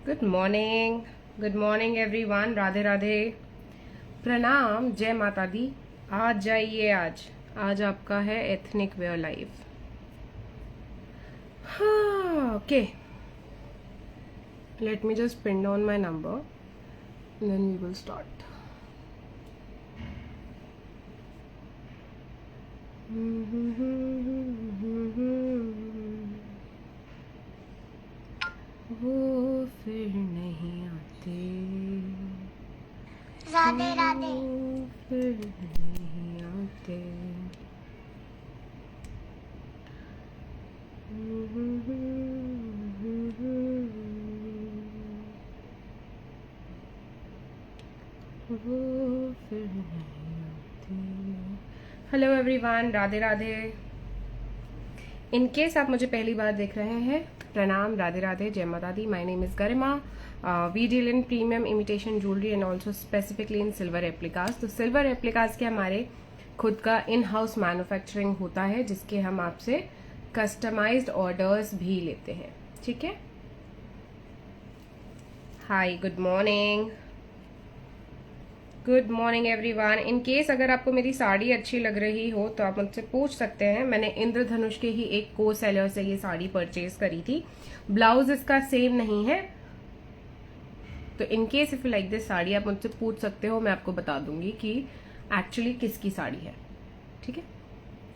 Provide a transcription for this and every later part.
Good morning everyone. Radhe Radhe, प्रणाम, जय माता दी। आज जाइए, आज आपका है एथनिक वेयर लाइव। हाँ, okay, let me just pin down my number then we will start. वो फिर नहीं आते, राधे राधे। फिर नहीं आते। वो फिर नहीं आते। Hello everyone, Radhe Radhe. In case आप मुझे पहली बार देख रहे हैं, प्रणाम, राधे राधे, जय माता दी। My name is Garima. We deal in premium imitation jewellery and also specifically in silver replicas. तो सिल्वर रेप्लिकास के हमारे खुद का इन हाउस मैन्युफैक्चरिंग होता है, जिसके हम आपसे कस्टमाइज्ड ऑर्डर्स भी लेते हैं। ठीक है। Hi, good morning, good morning everyone. In case अगर आपको मेरी साड़ी अच्छी लग रही हो तो आप मुझसे पूछ सकते हैं। मैंने इंद्रधनुष के ही एक को सेलर से ये साड़ी परचेज करी थी। ब्लाउज इसका सेम नहीं है, तो in case if you like this sari आप मुझसे पूछ सकते हो, मैं आपको बता दूंगी कि एक्चुअली किसकी साड़ी है। ठीक है।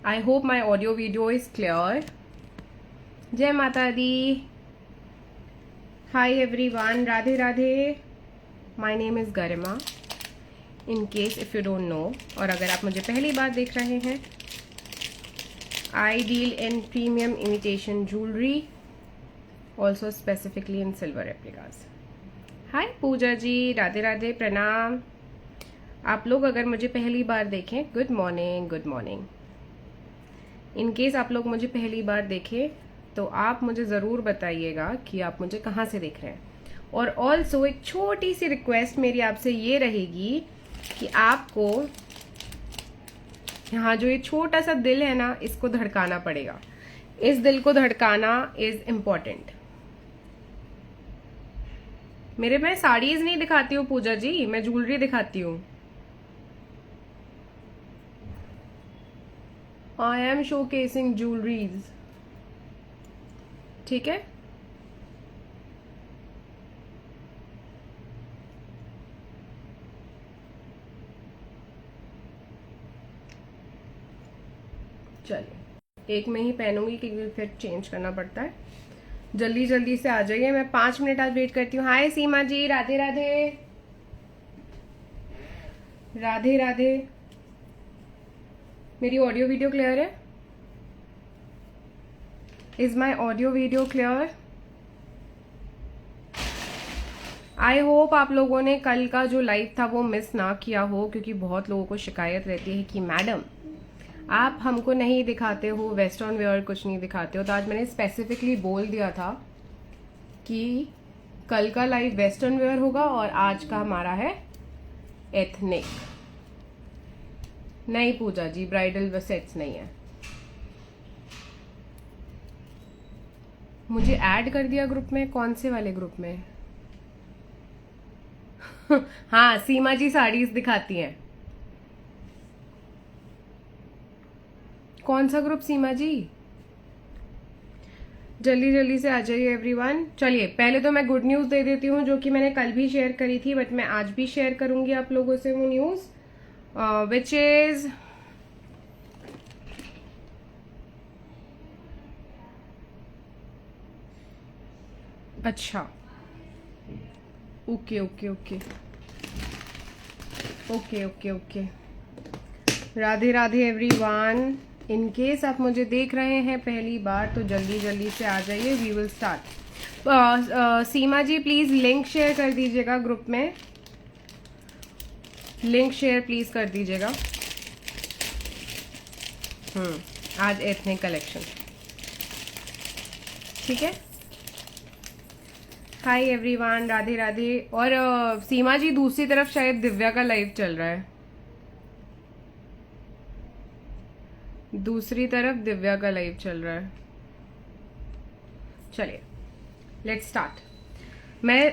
I hope my audio video is clear. जय माता दी। Hi everyone, Radhe Radhe. My name is Garima. In case if you don't know, और अगर आप मुझे पहली बार देख रहे हैं, I deal in premium imitation jewellery, also specifically in silver replicas. Hi Puja ji, Radhe Radhe, प्रणाम। आप लोग अगर मुझे पहली बार देखें, good morning, good morning. In case आप लोग मुझे पहली बार देखें तो आप मुझे ज़रूर बताइएगा कि आप मुझे कहाँ से देख रहे हैं। और ऑल्सो एक छोटी सी रिक्वेस्ट मेरी आपसे ये रहेगी कि आपको यहाँ जो ये छोटा सा दिल है ना, इसको धड़काना पड़ेगा। इस दिल को धड़काना इज इम्पोर्टेंट। मैं साड़ीज नहीं दिखाती हूँ पूजा जी, मैं ज्वेलरी दिखाती हूँ। I am showcasing jewelleries. ठीक है। चलिए, एक में ही पहनूंगी क्योंकि फिर चेंज करना पड़ता है। जल्दी जल्दी से आ जाइए, मैं 5 मिनट आज वेट करती हूँ। हाय सीमा जी, राधे राधे, राधे राधे। मेरी ऑडियो वीडियो क्लियर है? Is my audio video clear? I hope आप लोगों ने कल का जो लाइव था वो मिस ना किया हो, क्योंकि बहुत लोगों को शिकायत रहती है कि मैडम आप हमको नहीं दिखाते हो, वेस्टर्न वेयर कुछ नहीं दिखाते हो। तो आज मैंने स्पेसिफिकली बोल दिया था कि कल का लाइव वेस्टर्न वेयर होगा और आज का हमारा है एथनिक। नहीं पूजा जी, ब्राइडल सेट्स नहीं है। मुझे ऐड कर दिया ग्रुप में? कौन से वाले ग्रुप में? हाँ, सीमा जी साड़ीज दिखाती हैं। कौन सा ग्रुप सीमा जी? जल्दी जल्दी से आ जाइए एवरीवन। चलिए, पहले तो मैं गुड न्यूज दे देती हूँ, जो कि मैंने कल भी शेयर करी थी, बट मैं आज भी शेयर करूंगी आप लोगों से वो न्यूज, विच इज अच्छा, okay okay okay okay okay okay. Radhe Radhe everyone. In case आप मुझे देख रहे हैं पहली बार तो जल्दी जल्दी से आ जाइए, we will start. Seema ji please link share कर दीजिएगा ग्रुप में, लिंक शेयर प्लीज कर दीजिएगा। आज एथनिक कलेक्शन। ठीक है। हाय एवरीवन, राधे राधे। और सीमा जी दूसरी तरफ शायद दिव्या का लाइव चल रहा है, दूसरी तरफ दिव्या का लाइव चल रहा है। चलिए, लेट्स स्टार्ट। मैं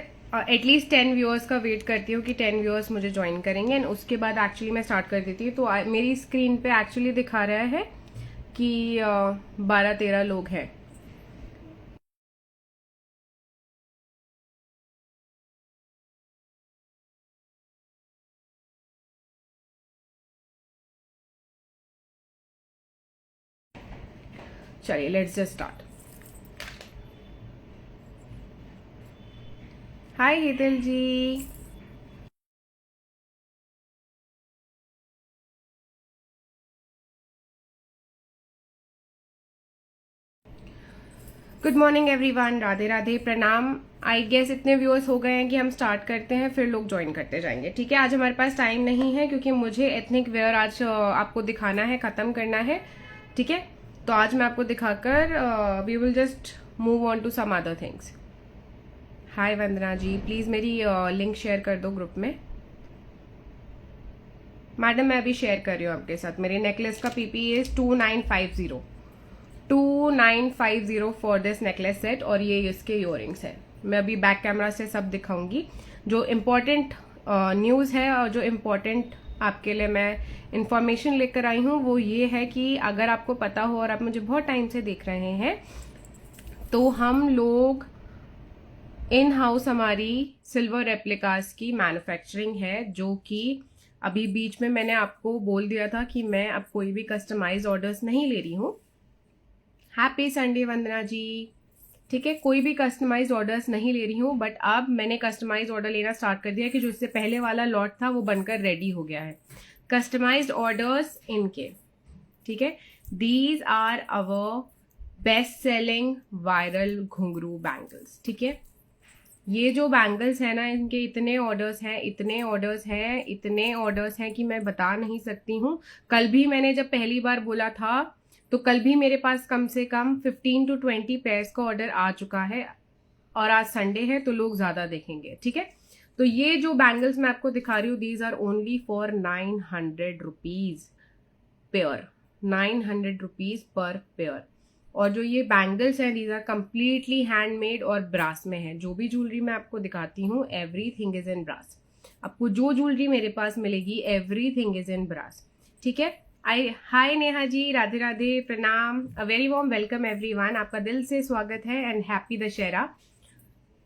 एटलीस्ट 10 व्यूअर्स का वेट करती हूँ कि 10 व्यूअर्स मुझे ज्वाइन करेंगे एंड उसके बाद एक्चुअली मैं स्टार्ट कर देती हूँ। तो मेरी स्क्रीन पे एक्चुअली दिखा रहा है कि 12-13 लोग हैं। चलिए let's just start. Hi Hetal ji, good morning everyone, Radhe Radhe, प्रणाम। आई गेस इतने व्यूअर्स हो गए हैं कि हम स्टार्ट करते हैं, फिर लोग ज्वाइन करते जाएंगे। ठीक है, आज हमारे पास टाइम नहीं है क्योंकि मुझे एथनिक वेयर आज आपको दिखाना है, खत्म करना है। ठीक है, तो आज मैं आपको दिखाकर we will just move on to some other things. Hi Vandana ji, please मेरी लिंक शेयर कर दो ग्रुप में। मैडम मैं अभी शेयर कर रही हूँ आपके साथ। मेरे नेकलेस का PP is 2950 for this necklace set, और ये इसके इयररिंग्स है। मैं अभी बैक कैमरा से सब दिखाऊंगी। जो इम्पोर्टेंट न्यूज़ है और जो इम्पोर्टेंट आपके लिए मैं इंफॉर्मेशन लेकर आई हूँ वो ये है कि अगर आपको पता हो और आप मुझे बहुत टाइम से देख रहे हैं, तो हम लोग इन हाउस हमारी सिल्वर रेप्लिकास की मैन्युफैक्चरिंग है, जो कि अभी बीच में मैंने आपको बोल दिया था कि मैं अब कोई भी कस्टमाइज ऑर्डर्स नहीं ले रही हूँ। हैप्पी संडे वंदना जी। ठीक है, कोई भी कस्टमाइज ऑर्डर्स नहीं ले रही हूँ, बट अब मैंने कस्टमाइज ऑर्डर लेना स्टार्ट कर दिया कि जो इससे पहले वाला लॉट था वो बनकर रेडी हो गया है। कस्टमाइज्ड ऑर्डर्स इनके, ठीक है, these are our best selling viral ghungroo bangles. ठीक है, ये जो बैंगल्स है ना, इनके इतने ऑर्डर्स हैं, इतने ऑर्डर्स हैं, इतने ऑर्डर्स हैं कि मैं बता नहीं सकती हूँ। कल भी मैंने जब पहली बार बोला था तो कल भी मेरे पास कम से कम 15 to 20 पेयर्स का ऑर्डर आ चुका है, और आज संडे है तो लोग ज्यादा देखेंगे। ठीक है, तो ये जो बैंगल्स मैं आपको दिखा रही हूँ, these are only for 900 rupees pair, 900 rupees per pair. और जो ये बैंगल्स हैं, दीज आर कंप्लीटली हैंडमेड और ब्रास में है। जो भी ज्वेलरी मैं आपको दिखाती हूँ, एवरीथिंग इज इन ब्रास। आपको जो ज्वेलरी मेरे पास मिलेगी, एवरीथिंग इज इन ब्रास। ठीक है, हाय नेहा जी, राधे राधे, प्रणाम, अ वेरी वार्म वेलकम एवरीवन। आपका दिल से स्वागत है एंड हैप्पी दशहरा।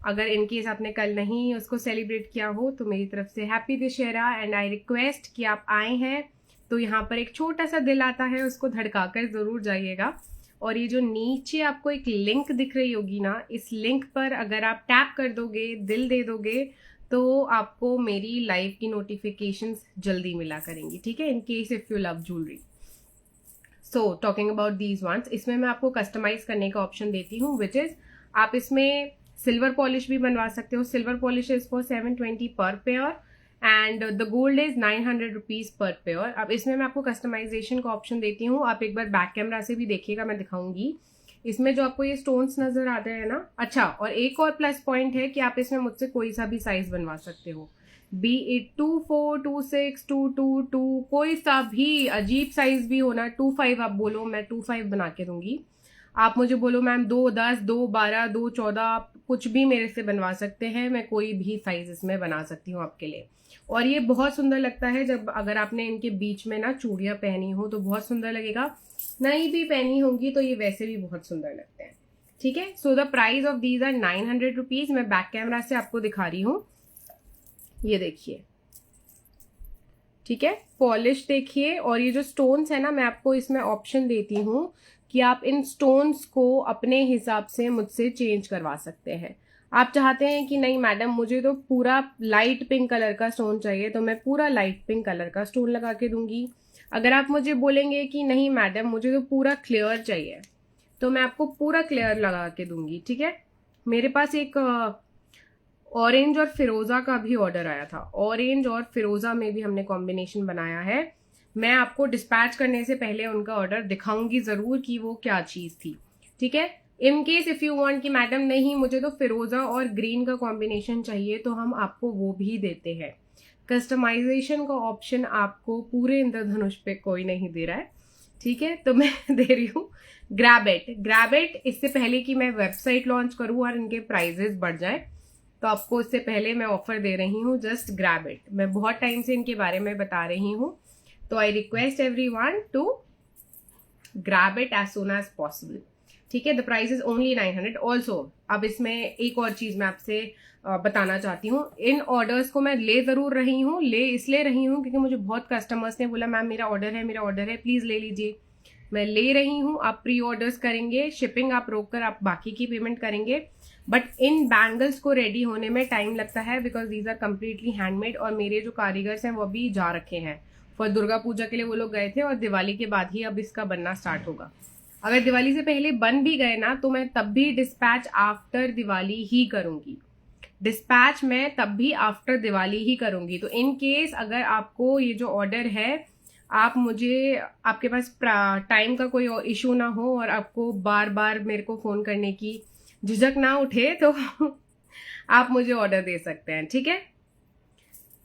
अगर इनकेस आपने कल नहीं उसको सेलिब्रेट किया हो तो मेरी तरफ से happy Dussehra, and I request कि आप आए हैं तो यहाँ पर एक छोटा सा दिल आता है, उसको धड़काकर जरूर जाइएगा। और ये जो नीचे आपको एक लिंक दिख रही होगी ना, इस लिंक पर अगर आप टैप कर दोगे, दिल दे दोगे, तो आपको मेरी लाइव की नोटिफिकेशंस जल्दी मिला करेंगी। ठीक है, in case if you love jewellery. So talking about these once, इसमें मैं आपको कस्टमाइज करने का ऑप्शन देती हूँ, विच इज आप इसमें सिल्वर पॉलिश भी बनवा सकते हो। सिल्वर पॉलिश इज फॉर 720 पर pair and the gold is 900 rupees per pair. अब इसमें मैं आपको कस्टमाइजेशन का ऑप्शन देती हूँ। आप एक बार बैक कैमरा से भी देखिएगा, मैं दिखाऊंगी। इसमें जो आपको ये स्टोन्स नजर आते हैं ना, अच्छा, और एक और प्लस पॉइंट है कि आप इसमें मुझसे कोई सा भी साइज बनवा सकते हो, बी इट 24, 26, 222, कोई सा भी अजीब साइज भी हो ना, 25 आप बोलो, मैं 25 बना के दूंगी। आप मुझे बोलो मैम 210, 212, 214, कुछ भी मेरे से बनवा सकते हैं, मैं कोई भी साइज इसमें बना सकती हूँ आपके लिए। और ये बहुत सुंदर लगता है जब अगर आपने इनके बीच में ना चूड़ियां पहनी हो तो बहुत सुंदर लगेगा, नहीं भी पहनी होगी तो ये वैसे भी बहुत सुंदर लगते हैं। ठीक है, so the price of these are 900 rupees. मैं बैक कैमरा से आपको दिखा रही हूँ, ये देखिए। ठीक है, पॉलिश देखिए, और ये जो स्टोन्स है ना, मैं आपको इसमें ऑप्शन देती हूँ कि आप इन स्टोन्स को अपने हिसाब से मुझसे चेंज करवा सकते हैं। आप चाहते हैं कि नहीं मैडम मुझे तो पूरा लाइट पिंक कलर का स्टोन चाहिए, तो मैं पूरा लाइट पिंक कलर का स्टोन लगा के दूंगी। अगर आप मुझे बोलेंगे कि नहीं मैडम मुझे तो पूरा क्लियर चाहिए, तो मैं आपको पूरा क्लियर लगा के दूंगी। ठीक है, मेरे पास एक ऑरेंज और फिरोजा का भी ऑर्डर आया था, ऑरेंज और फिरोजा में भी हमने कॉम्बिनेशन बनाया है। मैं आपको डिस्पैच करने से पहले उनका ऑर्डर दिखाऊंगी जरूर कि वो क्या चीज थी। ठीक है, in case if you want कि मैडम नहीं मुझे तो फिरोजा और ग्रीन का कॉम्बिनेशन चाहिए, तो हम आपको वो भी देते हैं। कस्टमाइजेशन का ऑप्शन आपको पूरे इंद्रधनुष पे कोई नहीं दे रहा है। ठीक है, तो मैं दे रही हूँ ग्रैब इट। इससे पहले कि मैं वेबसाइट लॉन्च करूँ और इनके प्राइजेस बढ़ जाए, तो आपको उससे पहले मैं ऑफर दे रही हूँ, जस्ट ग्रैब इट। मैं बहुत टाइम से इनके बारे में बता रही हूँ, तो I request everyone to grab it as soon as possible. ठीक है, the price is only 900। Also अब इसमें एक और चीज मैं आपसे बताना चाहती हूँ, इन ऑर्डर्स को मैं ले जरूर रही हूँ, ले इसलिए रही हूँ क्योंकि मुझे बहुत कस्टमर्स ने बोला मैम मेरा ऑर्डर है, प्लीज ले लीजिए। मैं ले रही हूँ, आप प्री ऑर्डर्स करेंगे, शिपिंग आप रोक कर आप बाकी की पेमेंट करेंगे, बट इन बैंगल्स को रेडी होने में टाइम लगता है because these are completely handmade, और मेरे जो कारीगर्स हैं वो अभी जा रखे हैं फॉर दुर्गा पूजा के लिए, वो लोग गए थे और दिवाली के बाद ही अब इसका बनना स्टार्ट होगा। अगर दिवाली से पहले बन भी गए ना तो मैं तब भी डिस्पैच आफ्टर दिवाली ही करूंगी, डिस्पैच मैं तब भी आफ्टर दिवाली ही करूंगी। तो इन केस अगर आपको ये जो ऑर्डर है, आप मुझे, आपके पास टाइम का कोई इशू ना हो और आपको बार बार मेरे को फोन करने की झिझक ना उठे, तो आप मुझे ऑर्डर दे सकते हैं। ठीक है,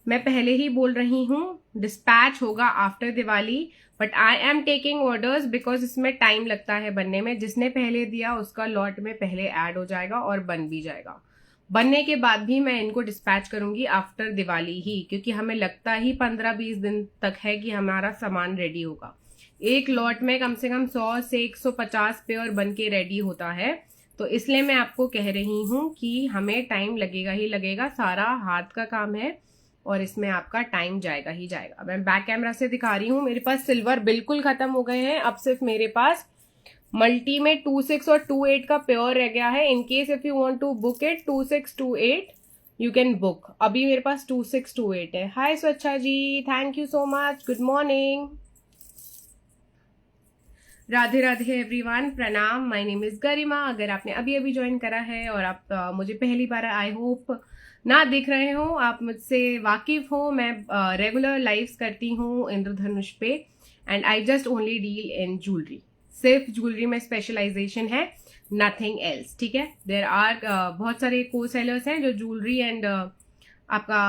मैं पहले ही बोल रही हूँ डिस्पैच होगा after Diwali, but I am taking orders because इसमें टाइम लगता है बनने में। जिसने पहले दिया उसका लॉट में पहले ऐड हो जाएगा और बन भी जाएगा। बनने के बाद भी मैं इनको डिस्पैच करूंगी आफ्टर दिवाली ही, क्योंकि हमें लगता ही 15-20 दिन तक है कि हमारा सामान रेडी होगा। एक लॉट में कम से कम 100 से 150 पेयर बन के रेडी होता है, तो इसलिए मैं आपको कह रही हूँ कि हमें टाइम लगेगा ही लगेगा, सारा हाथ का काम है और इसमें आपका टाइम जाएगा ही जाएगा। मैं बैक कैमरा से दिखा रही हूँ, मेरे पास सिल्वर बिल्कुल खत्म हो गए हैं, अब सिर्फ मेरे पास मल्टी में 26 और 28 का प्योर रह गया है। In case if you want to book it 2628 you can book. अभी मेरे पास 2628 है। Hi Swachha ji, thank you so much, good morning, Radhe Radhe everyone, प्रणाम, माय नेम इज गरिमा। अगर आपने अभी अभी ज्वाइन करा है और आप मुझे पहली बार आई होप ना दिख रहे हो, आप मुझसे वाकिफ हो, मैं रेगुलर लाइव्स करती हूँ इंद्रधनुष पे and I just only deal in jewellery. सिर्फ ज्वेलरी में स्पेशलाइजेशन है, नथिंग एल्स। ठीक है, देयर आर बहुत सारे को सेलर्स हैं जो ज्वेलरी एंड आपका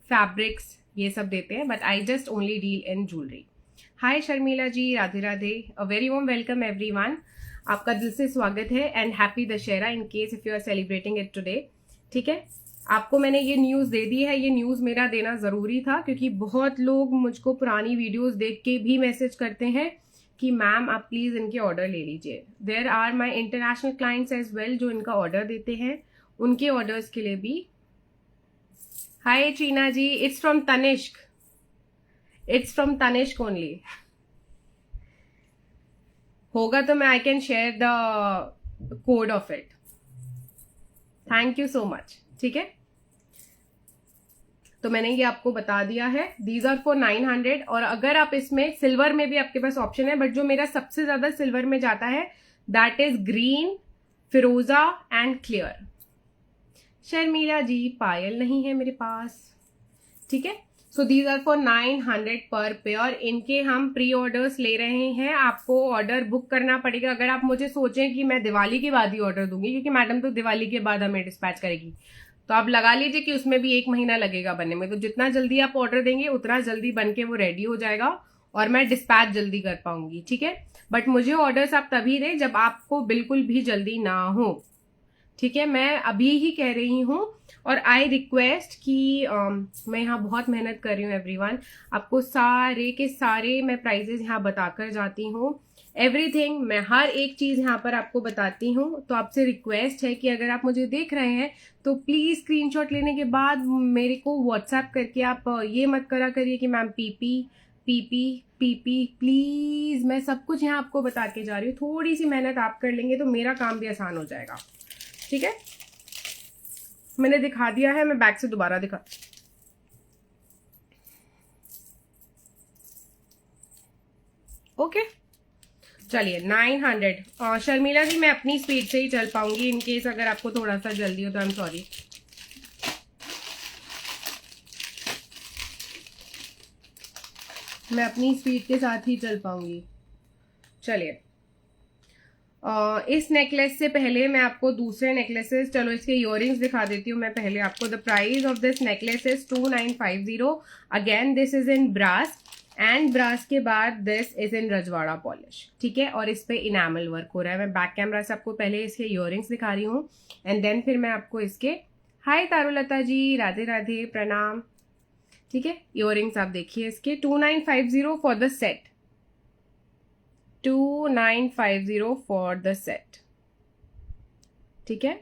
फैब्रिक्स ये सब देते हैं, but I just only deal in jewellery. Hi Sharmila ji, Radhe Radhe, a very warm welcome everyone, आपका दिल से स्वागत है and happy Dussehra in case if you are celebrating it today. ठीक है, आपको मैंने ये न्यूज दे दी है, ये न्यूज मेरा देना जरूरी था क्योंकि बहुत लोग मुझको पुरानी वीडियोस देख के भी मैसेज करते हैं कि मैम आप प्लीज इनके ऑर्डर ले लीजिए। There are my international clients as well जो इनका ऑर्डर देते हैं, उनके ऑर्डर्स के लिए भी। Hi Cheena ji, it's from Tanishq, it's from Tanishq only. होगा तो मैं I can share the code of it. Thank you so much. ठीक है, तो मैंने ये आपको बता दिया है, दीज आर फॉर 900। और अगर आप इसमें सिल्वर में भी आपके पास ऑप्शन है, बट जो मेरा सबसे ज्यादा सिल्वर में जाता है दैट इज ग्रीन, फिरोजा एंड क्लियर। शर्मिला जी, पायल नहीं है मेरे पास। ठीक है, सो दीज आर फॉर 900 पर पेयर। इनके हम प्री ऑर्डर्स ले रहे हैं, आपको ऑर्डर बुक करना पड़ेगा। अगर आप मुझे सोचें कि मैं दिवाली के बाद ही ऑर्डर दूंगी, क्योंकि मैडम तो दिवाली के बाद हमें डिस्पैच करेगी, तो आप लगा लीजिए कि उसमें भी 1 महीना लगेगा बनने में। तो जितना जल्दी आप ऑर्डर देंगे उतना जल्दी बन के वो रेडी हो जाएगा और मैं डिस्पैच जल्दी कर पाऊंगी। ठीक है, बट मुझे ऑर्डर्स आप तभी दें जब आपको बिल्कुल भी जल्दी ना हो। ठीक है, मैं अभी ही कह रही हूँ और आई रिक्वेस्ट कि मैं यहाँ बहुत मेहनत कर रही हूँ एवरीवन, आपको सारे के सारे मैं प्राइजेस यहाँ बताकर जाती हूँ, एवरीथिंग, मैं हर एक चीज यहाँ पर आपको बताती हूँ। तो आपसे रिक्वेस्ट है कि अगर आप मुझे देख रहे हैं तो प्लीज स्क्रीनशॉट लेने के बाद मेरे को व्हाट्सएप करके आप ये मत करा करिए कि ma'am PP PP PP, please मैं सब कुछ यहाँ आपको बता के जा रही हूँ। थोड़ी सी मेहनत आप कर लेंगे तो मेरा काम भी आसान हो जाएगा। ठीक है, मैंने दिखा दिया है, मैं बैक से दोबारा दिखा। ओके, चलिए 900। शर्मिला जी, मैं अपनी स्पीड से ही चल पाऊंगी, इन केस अगर आपको थोड़ा सा जल्दी हो तो आई एम सॉरी। मैं अपनी स्पीड के साथ ही चल पाऊंगी। चलिए, इस नेकलेस से पहले मैं आपको दूसरे नेकलेसेस, चलो इसके इयररिंग्स दिखा देती हूँ मैं पहले आपको। The price of this necklace is 2950। Again this is in brass and brass के बाद this is in Rajwada polish. ठीक है, और इस पे इनामल वर्क हो रहा है। मैं बैक कैमरा से आपको पहले इसके इयररिंग्स दिखा रही हूँ एंड देन फिर मैं आपको इसके हाय तारुलता जी, राधे राधे, प्रणाम। ठीक है, इयररिंग्स आप देखिए इसके 2950 for the set, 2950 for the set. ठीक है,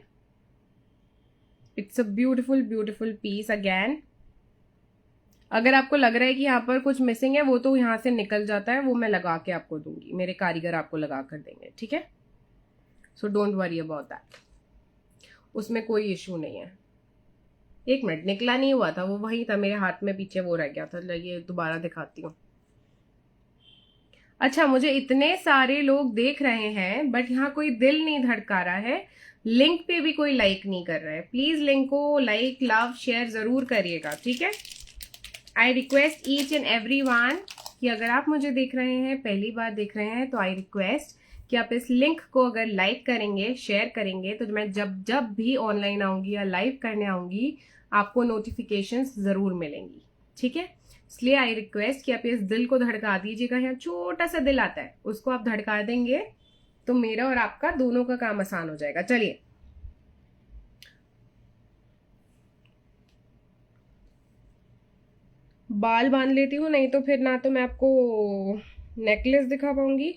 it's a beautiful beautiful piece again. अगर आपको लग रहा है कि यहाँ पर कुछ मिसिंग है, वो तो यहाँ से निकल जाता है, वो मैं लगा के आपको दूंगी, मेरे कारीगर आपको लगा कर देंगे। ठीक है, so don't worry about that, उसमें कोई इश्यू नहीं है। एक मिनट, निकला नहीं हुआ था, वो वही था मेरे हाथ में, पीछे वो रह गया था। ये दोबारा दिखाती हूँ। अच्छा, मुझे इतने सारे लोग देख रहे हैं बट यहाँ कोई दिल नहीं धड़का रहा है, लिंक पे भी कोई लाइक नहीं कर रहा है। प्लीज लिंक को लाइक, लव, शेयर जरूर करिएगा। ठीक है, I request each and every one कि अगर आप मुझे देख रहे हैं, पहली बार देख रहे हैं, तो आई रिक्वेस्ट कि आप इस लिंक को अगर लाइक करेंगे, शेयर करेंगे, तो मैं जब जब भी ऑनलाइन आऊंगी या लाइव करने आऊंगी, आपको नोटिफिकेशंस जरूर मिलेंगी। ठीक है, इसलिए आई रिक्वेस्ट कि आप इस दिल को धड़का दीजिएगा। यहाँ छोटा सा दिल आता है, उसको आप धड़का देंगे तो मेरा और आपका दोनों का काम आसान हो जाएगा। चलिए, बाल बांध लेती हूँ, नहीं तो फिर ना तो मैं आपको नेकलेस दिखा पाऊंगी।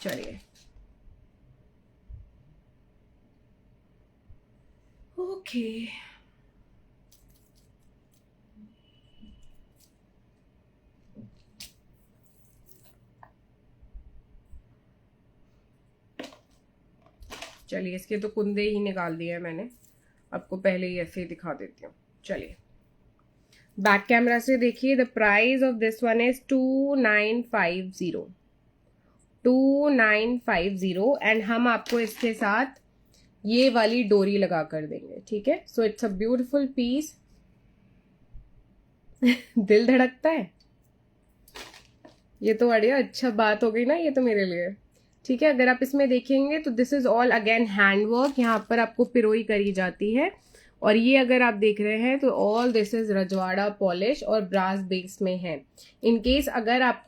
चलिए, ओके। चलिए, इसके तो कुंदे ही निकाल दिए मैंने, आपको पहले ही ऐसे ही दिखा देती हूँ। चलिए, बैक कैमरा से देखिए। The price of this one is 2950, 2950, and हम आपको इसके साथ ये वाली डोरी लगा कर देंगे। ठीक है, so it's a beautiful piece. दिल धड़कता है, ये तो बढ़िया अच्छा बात हो गई ना ये तो मेरे लिए। ठीक है, अगर आप इसमें देखेंगे तो this is all again handwork, यहाँ पर आपको पिरोई करी जाती है। और ये अगर आप देख रहे हैं तो all this is Rajwada polish और ब्रास बेस में है। इन केस अगर आप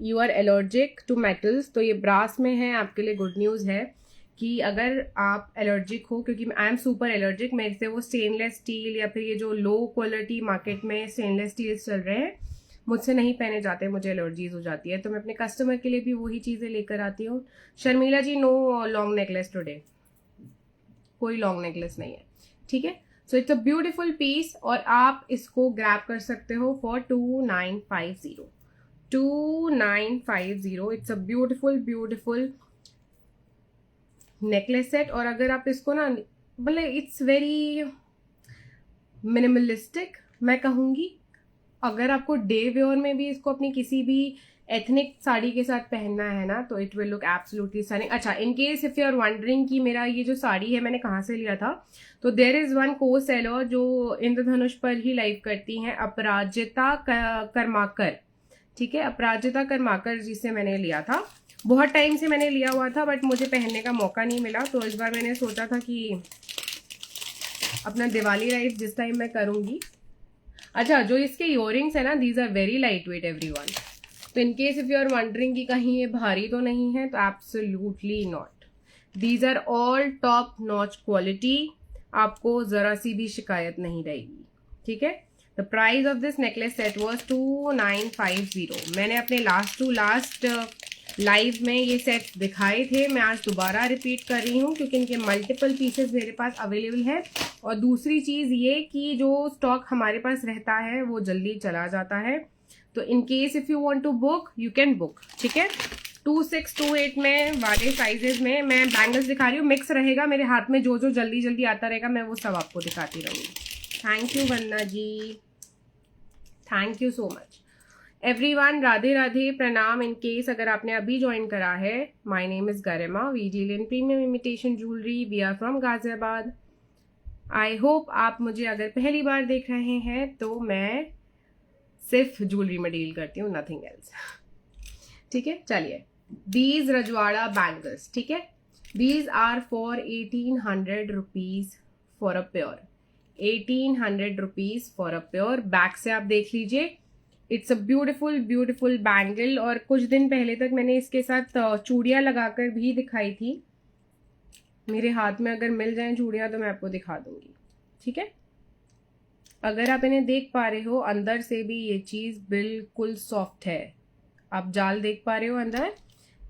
you are allergic to metals, तो ये ब्रास में है, आपके लिए गुड न्यूज है कि अगर आप एलर्जिक हो, क्योंकि आई एम सुपर एलर्जिक, मेरे से वो स्टेनलेस स्टील या फिर ये जो लो क्वालिटी मार्केट में स्टेनलेस स्टील चल रहे हैं, मुझसे नहीं पहने जाते, मुझे एलर्जीज हो जाती है। तो मैं अपने कस्टमर के लिए भी वही चीजें लेकर आती हूँ। Sharmila ji, no long necklace today, कोई लॉन्ग नेकलेस नहीं है। ठीक है, so it's a beautiful piece और आप इसको ग्रैब कर सकते हो for 2950, 2950। It's a beautiful beautiful necklace set. और अगर आप इसको ना, मतलब इट्स वेरी मिनिमलिस्टिक मैं कहूंगी। अगर आपको डे वेयर में भी इसको अपनी किसी भी एथनिक साड़ी के साथ पहनना है ना, तो it will look absolutely stunning. अच्छा, in case if you are wondering कि मेरा ये जो साड़ी है मैंने कहाँ से लिया था, तो देयर इज वन को सेलर जो इंद्रधनुष पर ही लाइव करती हैं, अपराजिता कर्माकर। ठीक है, अपराजिता कर्माकर जी से मैंने लिया था। बहुत टाइम से मैंने लिया हुआ था बट मुझे पहनने का मौका नहीं मिला, तो इस बार मैंने सोचा था कि अपना दिवाली लाइव जिस टाइम मैं करूंगी। अच्छा, जो इसके इयररिंग्स है ना, these are very light weight everyone. तो in case if you are wondering कि कहीं ये भारी तो नहीं है, तो absolutely not, these are all top notch quality, आपको जरा सी भी शिकायत नहीं रहेगी। ठीक है, the price of this necklace set was 2950। मैंने अपने लास्ट लाइव में ये सेट दिखाए थे, मैं आज दोबारा रिपीट कर रही हूँ क्योंकि इनके मल्टीपल पीसेस मेरे पास अवेलेबल है। और दूसरी चीज ये कि जो स्टॉक हमारे पास रहता है वो जल्दी चला जाता है, तो in case if you want to book you can book. ठीक है, 2628 में वाले साइजेस में मैं बैंगल्स दिखा रही हूँ, मिक्स रहेगा मेरे हाथ में, जो जो जल्दी जल्दी आता रहेगा मैं वो सब आपको दिखाती रहूंगी। Thank you Vandana ji, thank you so much everyone. Radhe Radhe, प्रणाम। इन केस अगर आपने अभी ज्वाइन करा है, my name is Garima, we deal in premium imitation jewellery, we are from Ghaziabad. I hope आप मुझे अगर पहली बार देख रहे हैं तो मैं सिर्फ ज्वेलरी में डील करती हूँ, नथिंग एल्स। ठीक है, चलिए, दीज रजवाड़ा बैंगल्स, ठीक है, these are for 1800 rupees for a pure, 1800 rupees for a pure. Back से आप देख लीजिए, it's a beautiful beautiful bangle. और कुछ दिन पहले तक मैंने इसके साथ चूड़ियां लगाकर भी दिखाई थी, मेरे हाथ में अगर मिल जाए चूड़ियाँ तो मैं आपको दिखा दूंगी, ठीक है। अगर आप इन्हें देख पा रहे हो, अंदर से भी ये चीज़ बिल्कुल सॉफ्ट है। आप जाल देख पा रहे हो अंदर।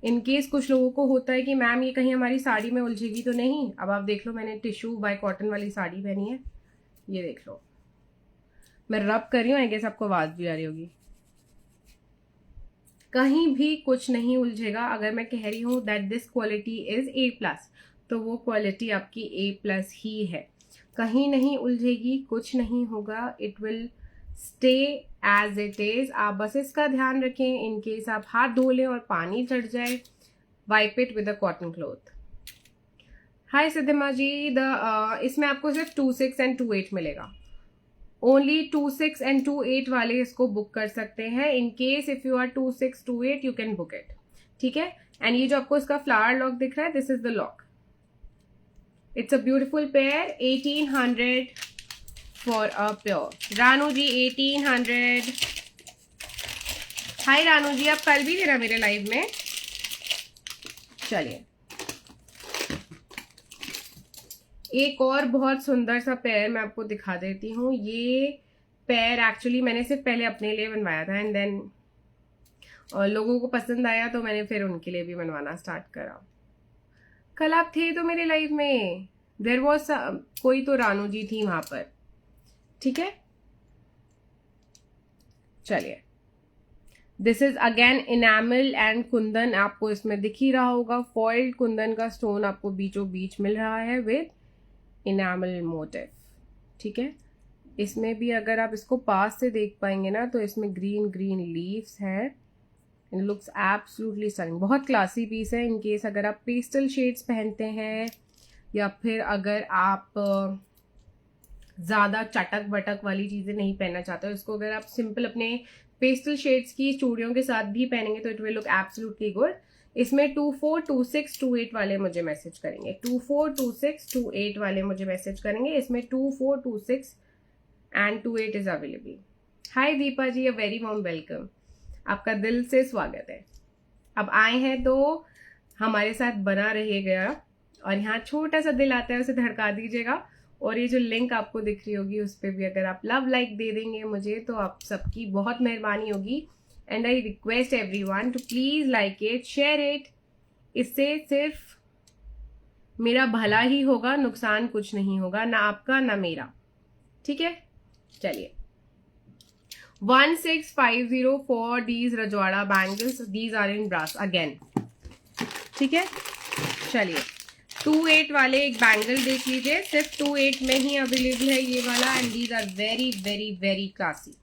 इन केस कुछ लोगों को होता है कि मैम ये कहीं हमारी साड़ी में उलझेगी तो नहीं। अब आप देख लो, मैंने टिश्यू बाय कॉटन वाली साड़ी पहनी है, ये देख लो। मैं रब कर रही हूँ, आई गेस आपको आवाज भी आ रही होगी। कहीं भी कुछ नहीं उलझेगा। अगर मैं कह रही हूँ that this quality is A+, तो वो क्वालिटी आपकी A+ ही है। कहीं नहीं उलझेगी, कुछ नहीं होगा, it will stay as it is. आप बस इसका ध्यान रखें, इन केस आप हाथ धो लें और पानी चढ़ जाए, wipe it with a cotton cloth. Hi Siddhima ji, इसमें आपको सिर्फ 26 एंड 28 मिलेगा। ओनली 26 एंड 28 वाले इसको बुक कर सकते हैं। In case if you are 26, 28 you can book it, ठीक है। एंड ये जो आपको इसका फ्लावर लॉक दिख रहा है, this is the lock. It's a beautiful pair, 1800 for a pure. Ranu ji 1800। Hi Ranu ji, आप कल भी थे ना मेरे लाइव में। चलिए, एक और बहुत सुंदर सा पेयर मैं आपको दिखा देती हूँ। ये पेयर एक्चुअली मैंने सिर्फ पहले अपने लिए बनवाया था, एंड देन लोगों को पसंद आया तो मैंने फिर उनके लिए भी बनवाना स्टार्ट करा। कल आप थे तो मेरे लाइव में, देयर वॉज कोई तो रानू जी थी वहां पर, ठीक है। चलिए, this is again enamel and Kundan. आपको इसमें दिख ही रहा होगा, फॉइल्ड कुंदन का स्टोन आपको बीचों बीच मिल रहा है विद इनामल मोटिव, ठीक है। इसमें भी अगर आप इसको पास से देख पाएंगे ना, तो इसमें ग्रीन ग्रीन लीव्स हैं। इट लुक्स एब्सोल्युटली स्टनिंग, बहुत क्लासी पीस है। इन केस अगर आप पेस्टल शेड्स पहनते हैं, या फिर अगर आप ज़्यादा चटक बटक वाली चीज़ें नहीं पहनना चाहते हो, इसको अगर आप सिंपल अपने पेस्टल शेड्स की चूड़ियों के साथ भी पहनेंगे तो it will look absolutely good. इसमें 24, 26, 28 वाले मुझे मैसेज करेंगे। 24, 26, 28 वाले मुझे मैसेज करेंगे। इसमें 24, 26 and 28 is available. Hi Deepa ji, a very warm welcome, आपका दिल से स्वागत है। अब आए हैं तो हमारे साथ बना रहिएगा, और यहाँ छोटा सा दिल आता है, उसे धड़का दीजिएगा। और ये जो लिंक आपको दिख रही होगी उस पर भी अगर आप लव लाइक दे देंगे मुझे, तो आप सबकी बहुत मेहरबानी होगी। And I request everyone to please like it, share it. इससे सिर्फ मेरा भला ही होगा, नुकसान कुछ नहीं होगा, ना आपका ना मेरा, ठीक है। चलिए, 1650 for these Rajwada bangles, these are in brass again, ठीक है। चलिए, 28 वाले एक बैंगल देख लीजिए, सिर्फ 28 में ही अवेलेबल है ये वाला, and these are very very very classy.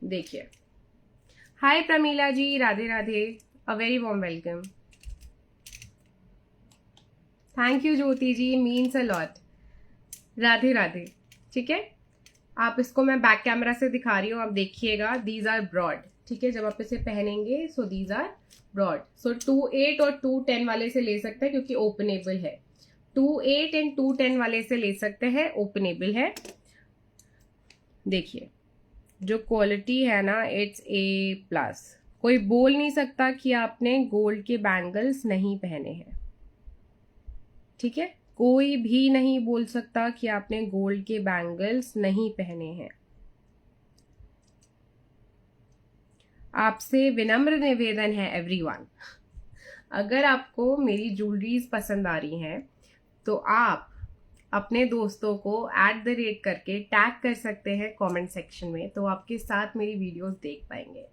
देखिए, hi Pramila ji, Radhe Radhe, a very warm welcome. Thank you Jyoti ji, means a lot. Radhe Radhe, ठीक है। आप इसको मैं बैक कैमरा से दिखा रही हूँ, आप देखिएगा। दीज आर ब्रॉड, ठीक है। जब आप इसे पहनेंगे सो दीज आर ब्रॉड। सो 28 और 210 वाले से ले सकते हैं क्योंकि ओपनेबल है। 28 एंड 210 वाले से ले सकते हैं, ओपनेबल है। देखिए, जो क्वालिटी है ना, इट्स A+। कोई बोल नहीं सकता कि आपने गोल्ड के बैंगल्स नहीं पहने हैं, ठीक है। कोई भी नहीं बोल सकता कि आपने गोल्ड के बैंगल्स नहीं पहने हैं। आपसे विनम्र निवेदन है एवरीवन, अगर आपको मेरी ज्वेलरीज पसंद आ रही हैं तो आप अपने दोस्तों को @ करके टैग कर सकते हैं कमेंट सेक्शन में, तो आपके साथ मेरी वीडियोस देख पाएंगे,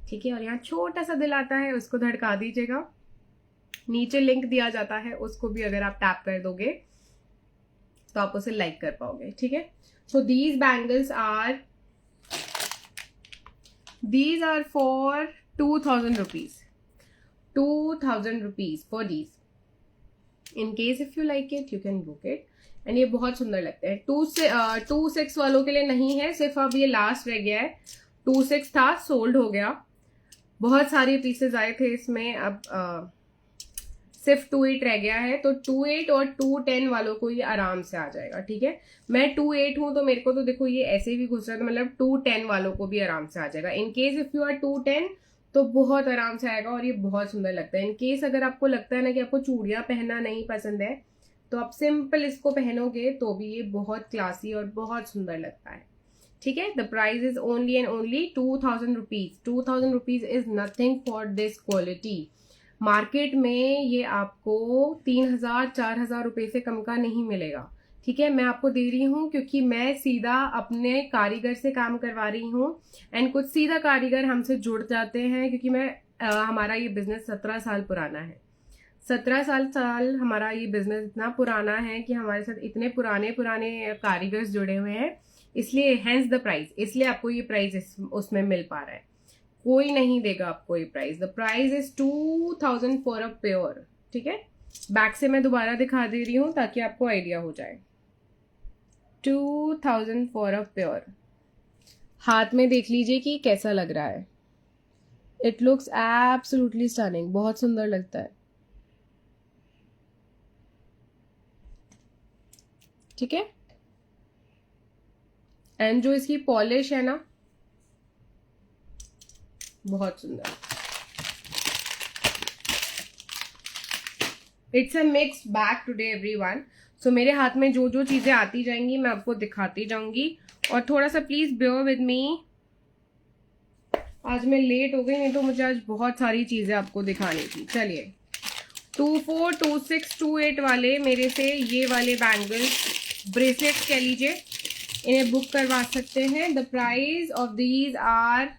ठीक है। और यहाँ छोटा सा दिल आता है, उसको धड़का दीजिएगा। नीचे लिंक दिया जाता है, उसको भी अगर आप टैप कर दोगे तो आप उसे लाइक कर पाओगे, ठीक है। So these bangles are for 2000 rupees, 2000 rupees for these. In case if you like it you can book it, and ये बहुत सुंदर लगते हैं। 26 वालों के लिए नहीं है, सिर्फ अब ये लास्ट रह गया है। 26 था, सोल्ड हो गया, बहुत सारे पीसेस आए थे इसमें, अब सिर्फ 28 रह गया है। तो 28 और 210 वालों को ये आराम से आ जाएगा, ठीक है। मैं 28 हूं तो मेरे को तो देखो ये ऐसे भी घुस रहा है, तो मतलब 210 वालों को भी आराम से आ जाएगा। In case if you are 210 तो बहुत आराम से आएगा और ये बहुत सुंदर लगता है। इन केस अगर आपको लगता है ना कि आपको चूड़ियां पहनना नहीं पसंद है, तो आप सिंपल इसको पहनोगे तो भी ये बहुत क्लासी और बहुत सुंदर लगता है। ठीक है, the price is only and only 2000 rupees. 2000 rupees is nothing for this quality. Market में ये आपको 3000 4000 रुपए से कम का नहीं मिलेगा। ठीक है, मैं आपको दे रही हूँ क्योंकि मैं सीधा अपने कारीगर से काम करवा रही हूँ, एंड कुछ सीधा कारीगर हमसे जुड़ जाते हैं क्योंकि हमारा ये बिजनेस 17 साल पुराना है। 17 साल हमारा ये बिजनेस इतना पुराना है कि हमारे साथ इतने पुराने कारीगर्स जुड़े हुए हैं, इसलिए हैंस द प्राइस, इसलिए आपको ये प्राइस उसमें मिल पा रहा है। कोई नहीं देगा आपको ये price. The price is 2000 for a pure. ठीक है, बैक से मैं दोबारा दिखा दे रही हूँ ताकि आपको आइडिया हो जाए। 2000 फॉर अ प्योर। हाथ में देख लीजिए कि कैसा लग रहा है। इट लुक्स एब्सोल्युटली स्टनिंग, बहुत सुंदर लगता है। ठीक है, एंड जो इसकी पॉलिश है ना, बहुत सुंदर। It's a mix bag today everyone. So मेरे हाथ में जो जो चीजें आती जाएंगी मैं आपको दिखाती जाऊंगी, और थोड़ा सा प्लीज बेयर विद मी। आज मैं लेट हो गई, नहीं तो मुझे आज बहुत सारी चीजें आपको दिखानी थी। चलिए, 242628 वाले मेरे से ये वाले बैंगल्स ब्रेसलेट्स कह लीजिए, इन्हें बुक करवा सकते हैं। The price of these are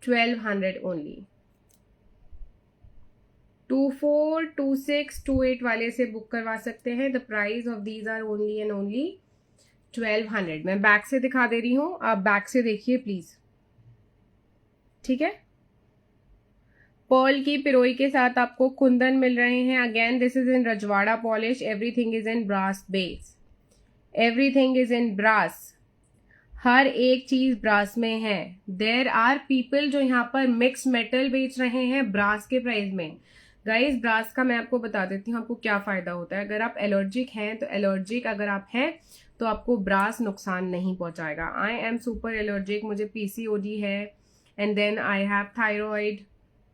1200 only. 242628 वाले से बुक करवा सकते हैं। The price of these are only and only 1200। मैं बैक से दिखा दे रही हूं, आप बैक से देखिए प्लीज। ठीक है, पर्ल की पिरोई के साथ आपको कुंदन मिल रहे हैं। Again this is in Rajwada polish. Everything is in brass base, everything is in brass. हर एक चीज ब्रास में है। देयर आर पीपल जो यहाँ पर मिक्स मेटल बेच रहे हैं ब्रास के प्राइस में। गाइस, ब्रास का मैं आपको बता देती हूँ आपको क्या फायदा होता है। अगर आप एलर्जिक हैं तो एलर्जिक अगर आप हैं तो आपको ब्रास नुकसान नहीं पहुंचाएगा। आई एम सुपर एलर्जिक, मुझे पीसीओडी है, and then I have thyroid,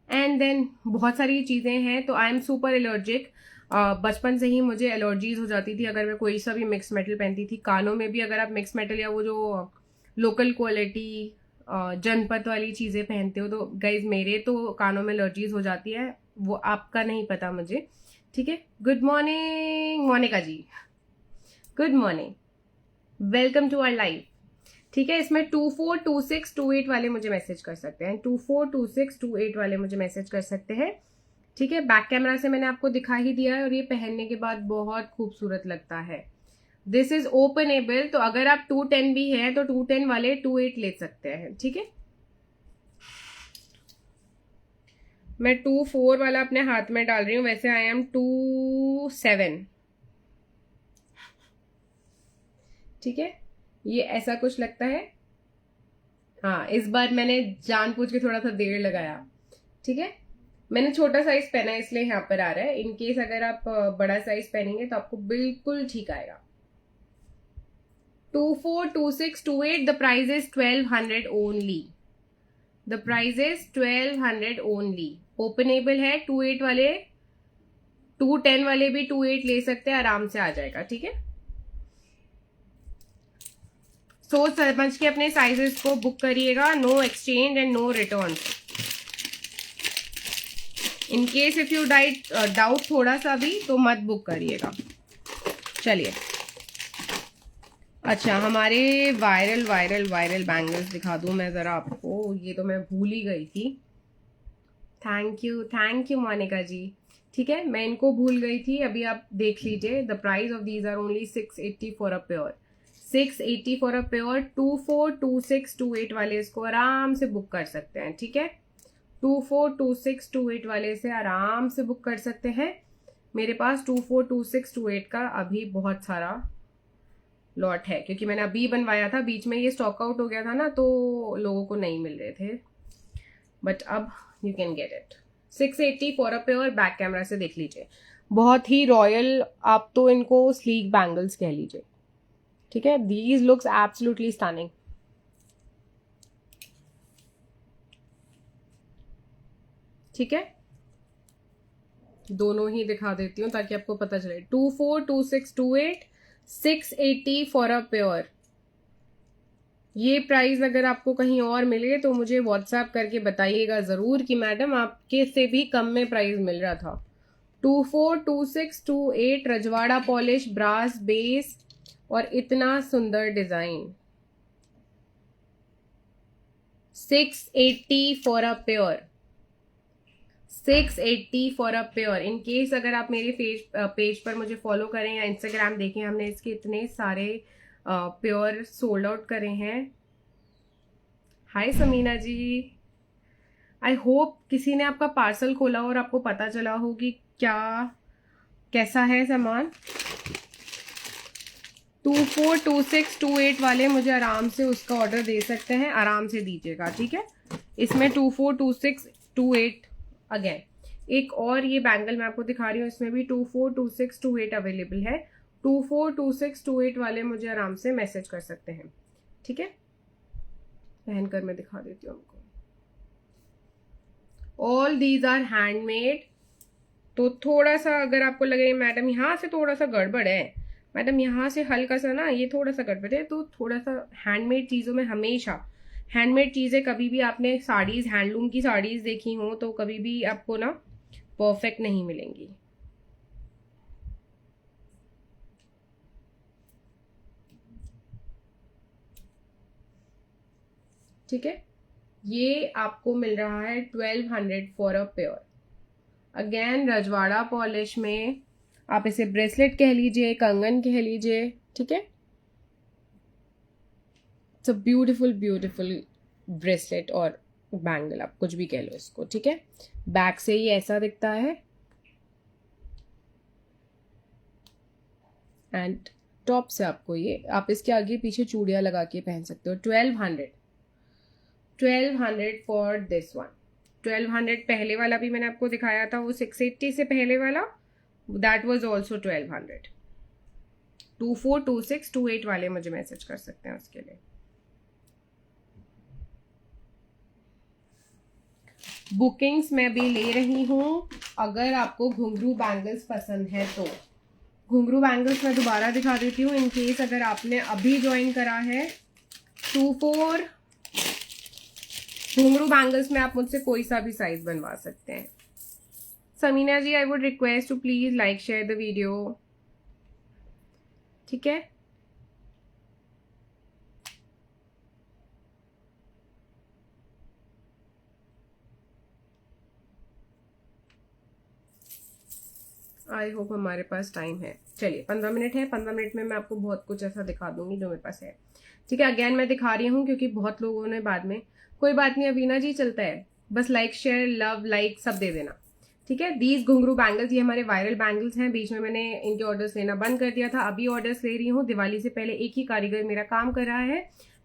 and then बहुत सारी चीजें हैं, तो आई एम सुपर एलर्जिक। बचपन से ही मुझे एलर्जीज हो जाती थी अगर मैं कोई सा भी मिक्स मेटल पहनती थी। कानों में भी अगर आप मिक्स मेटल या वो जो लोकल क्वालिटी जनपद वाली चीजें पहनते हो तो गाइज मेरे तो कानों में एलर्जीज हो जाती है, वो आपका नहीं पता मुझे। ठीक है, good morning Monica ji, good morning, welcome to our live. ठीक है, इसमें 242628 वाले मुझे मैसेज कर सकते हैं। 242628 वाले मुझे मैसेज कर सकते हैं। ठीक है, बैक कैमरा से मैंने आपको दिखा ही दिया है, और ये पहनने के बाद बहुत खूबसूरत लगता है। दिस इज ओपनेबल, तो अगर आप 210 भी है तो 210 वाले 28 ले सकते हैं। ठीक है, मैं 24 वाला अपने हाथ में डाल रही हूँ, वैसे आई एम 27। ठीक है, ये ऐसा कुछ लगता है। हाँ, इस बार मैंने जानबूझ के थोड़ा सा देर लगाया। ठीक है, मैंने छोटा साइज पहना है इसलिए यहाँ पर आ रहा है। इन केस अगर आप बड़ा साइज पहनेंगे तो आपको बिल्कुल ठीक आएगा। 242628, the price is 1200 only. The price is 1200 only. Openable है। 28 वाले 210 वाले भी 28 ले सकते हैं, आराम से आ जाएगा। ठीक है, सोच समझ के अपने साइजेस को बुक करिएगा। No exchange and no return. In case if you doubt थोड़ा सा भी तो मत बुक करिएगा। चलिए, अच्छा, हमारे वायरल बैंगल्स दिखा दूं मैं जरा आपको। ये तो मैं भूल ही गई थी। थैंक यू मोनिका जी। ठीक है, मैं इनको भूल गई थी, अभी आप देख लीजिए। The price of these are only 680 for a pure. 680 for a pure. 242628 वाले इसको आराम से बुक कर सकते हैं। ठीक है, 242628 वाले से आराम से बुक कर सकते हैं। मेरे पास 242628 का अभी बहुत सारा लॉट है, क्योंकि मैंने अभी बनवाया था, बीच में ये स्टॉक आउट हो गया था ना, तो लोगों को नहीं मिल रहे थे, बट अब you can get it. 680 for a pure. Back camera से देख लीजिए, बहुत ही रॉयल, आप तो इनको स्लीक बैंगल्स कह लीजिए। ठीक है, दीज लुक्स एब्सोल्युटली स्टनिंग। ठीक है, दोनों ही दिखा देती हूँ ताकि आपको पता चले। 242628 680 फॉर अ प्योर। ये प्राइस अगर आपको कहीं और मिले तो मुझे व्हाट्सएप करके बताइएगा जरूर कि मैडम आपके से भी कम में प्राइस मिल रहा था। 242628 रजवाड़ा पॉलिश ब्रास बेस और इतना सुंदर design. 680 for a pure. 680 for a pure. In case अगर आप मेरे पेज पर मुझे फॉलो करें या इंस्टाग्राम देखें, हमने इसके इतने सारे प्योर सोल्ड आउट करे हैं। हाय समीना जी, आई होप किसी ने आपका पार्सल खोला और आपको पता चला हो कि क्या कैसा है सामान। 242628 वाले मुझे आराम से उसका ऑर्डर दे सकते हैं, आराम से दीजिएगा, ठीक है। इसमें 242628 अगेन एक और ये बैंगल मैं आपको दिखा रही हूँ, इसमें भी 242628 अवेलेबल है। 242628 वाले मुझे आराम से मैसेज कर सकते हैं, ठीक है। पहनकर मैं दिखा देती हूँ आपको। All these are handmade. तो थोड़ा सा अगर आपको लगे मैडम यहाँ से थोड़ा सा गड़बड़ है, मैडम यहाँ से हल्का सा ना ये थोड़ा सा गड़बड़ है, तो थोड़ा सा हैंडमेड चीज़ों में हमेशा हैंडमेड चीज़ें, कभी भी आपने साड़ीज हैंडलूम की साड़ीज देखी हो तो कभी भी आपको ना परफेक्ट नहीं मिलेंगी। ठीक है, ये आपको मिल रहा है 1200 for a pure. Again Rajwada polish में, आप इसे ब्रेसलेट कह लीजिए, कंगन कह लीजिए, ठीक है। It's a beautiful beautiful bracelet और बैंगल, आप कुछ भी कह लो इसको, ठीक है। बैक से ये ऐसा दिखता है एंड टॉप से आपको ये, आप इसके आगे पीछे चूड़ियां लगा के पहन सकते हो। 1200 फॉर दिस वन। 1200 पहले वाला भी मैंने आपको दिखाया था, वो 680 से पहले वाला, दैट वाज आल्सो 1200। 242628 वाले मुझे मैसेज कर सकते हैं उसके लिए। बुकिंग्स मैं भी ले रही हूं, अगर आपको घुंघरू बैंगल्स पसंद है तो। घुंघरू बैंगल्स मैं दोबारा दिखा देती हूँ इन केस अगर आपने अभी ज्वाइन करा है। 24 घुंघरू बैंगल्स में आप मुझसे कोई सा भी साइज बनवा सकते हैं। Samina ji, I would request to please like share the video, ठीक है। आई होप हमारे पास टाइम है, चलिए 15 मिनट है, 15 मिनट में मैं आपको बहुत कुछ ऐसा दिखा दूंगी जो मेरे पास है, ठीक है। अगेन मैं दिखा रही हूँ क्योंकि बहुत लोगों ने बाद में, कोई बात नहीं अवीना जी, चलता है, बस लाइक शेयर लव लाइक सब दे देना, ठीक है। दीज घुंघरू बैंगल्स, ये हमारे वायरल बैंगल्स हैं, बीच में मैंने इनके ऑर्डर्स लेना बंद कर दिया था, अभी ऑर्डर्स ले रही हूँ। दिवाली से पहले एक ही कारीगर मेरा काम कर रहा है,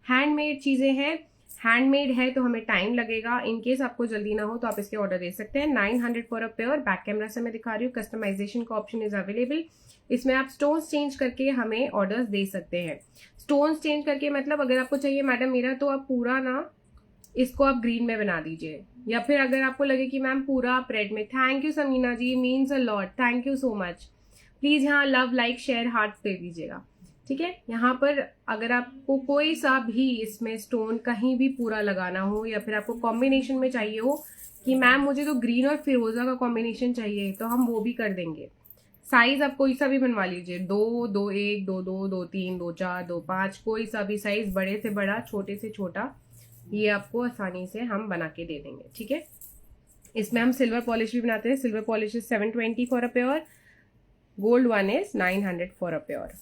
हैंडमेड चीजें हैं, हैंडमेड है तो हमें टाइम लगेगा। इन केस आपको जल्दी ना हो तो आप इसके ऑर्डर दे सकते हैं। 900 for a pure. Back camera से मैं दिखा रही हूँ, कस्टमाइजेशन का ऑप्शन इज अवेलेबल, इसमें आप स्टोन्स चेंज करके हमें ऑर्डर्स दे सकते हैं। स्टोन्स चेंज करके मतलब अगर आपको चाहिए मैडम मेरा, तो आप पूरा ना इसको आप ग्रीन में बना दीजिए, या फिर अगर आपको लगे कि मैम पूरा आप रेड में। Thank you Samina ji, means a lot, thank you so much. Please यहाँ लव लाइक शेयर हार्ट दे दीजिएगा, ठीक है। यहाँ पर अगर आपको कोई सा भी इसमें स्टोन कहीं भी पूरा लगाना हो, या फिर आपको कॉम्बिनेशन में चाहिए हो कि मैम मुझे तो ग्रीन और फिरोजा का कॉम्बिनेशन चाहिए, तो हम वो भी कर देंगे। साइज आप कोई सा भी बनवा लीजिए, 2, 2, 1, 2, 2, 2, 3, 2, 4, 2, 5, कोई सा भी साइज, बड़े से बड़ा छोटे से छोटा, ये आपको आसानी से हम बना के दे देंगे, ठीक है। इसमें हम सिल्वर पॉलिश भी बनाते हैं। Silver polish is 720 for a pure, gold one is 900 for a pure.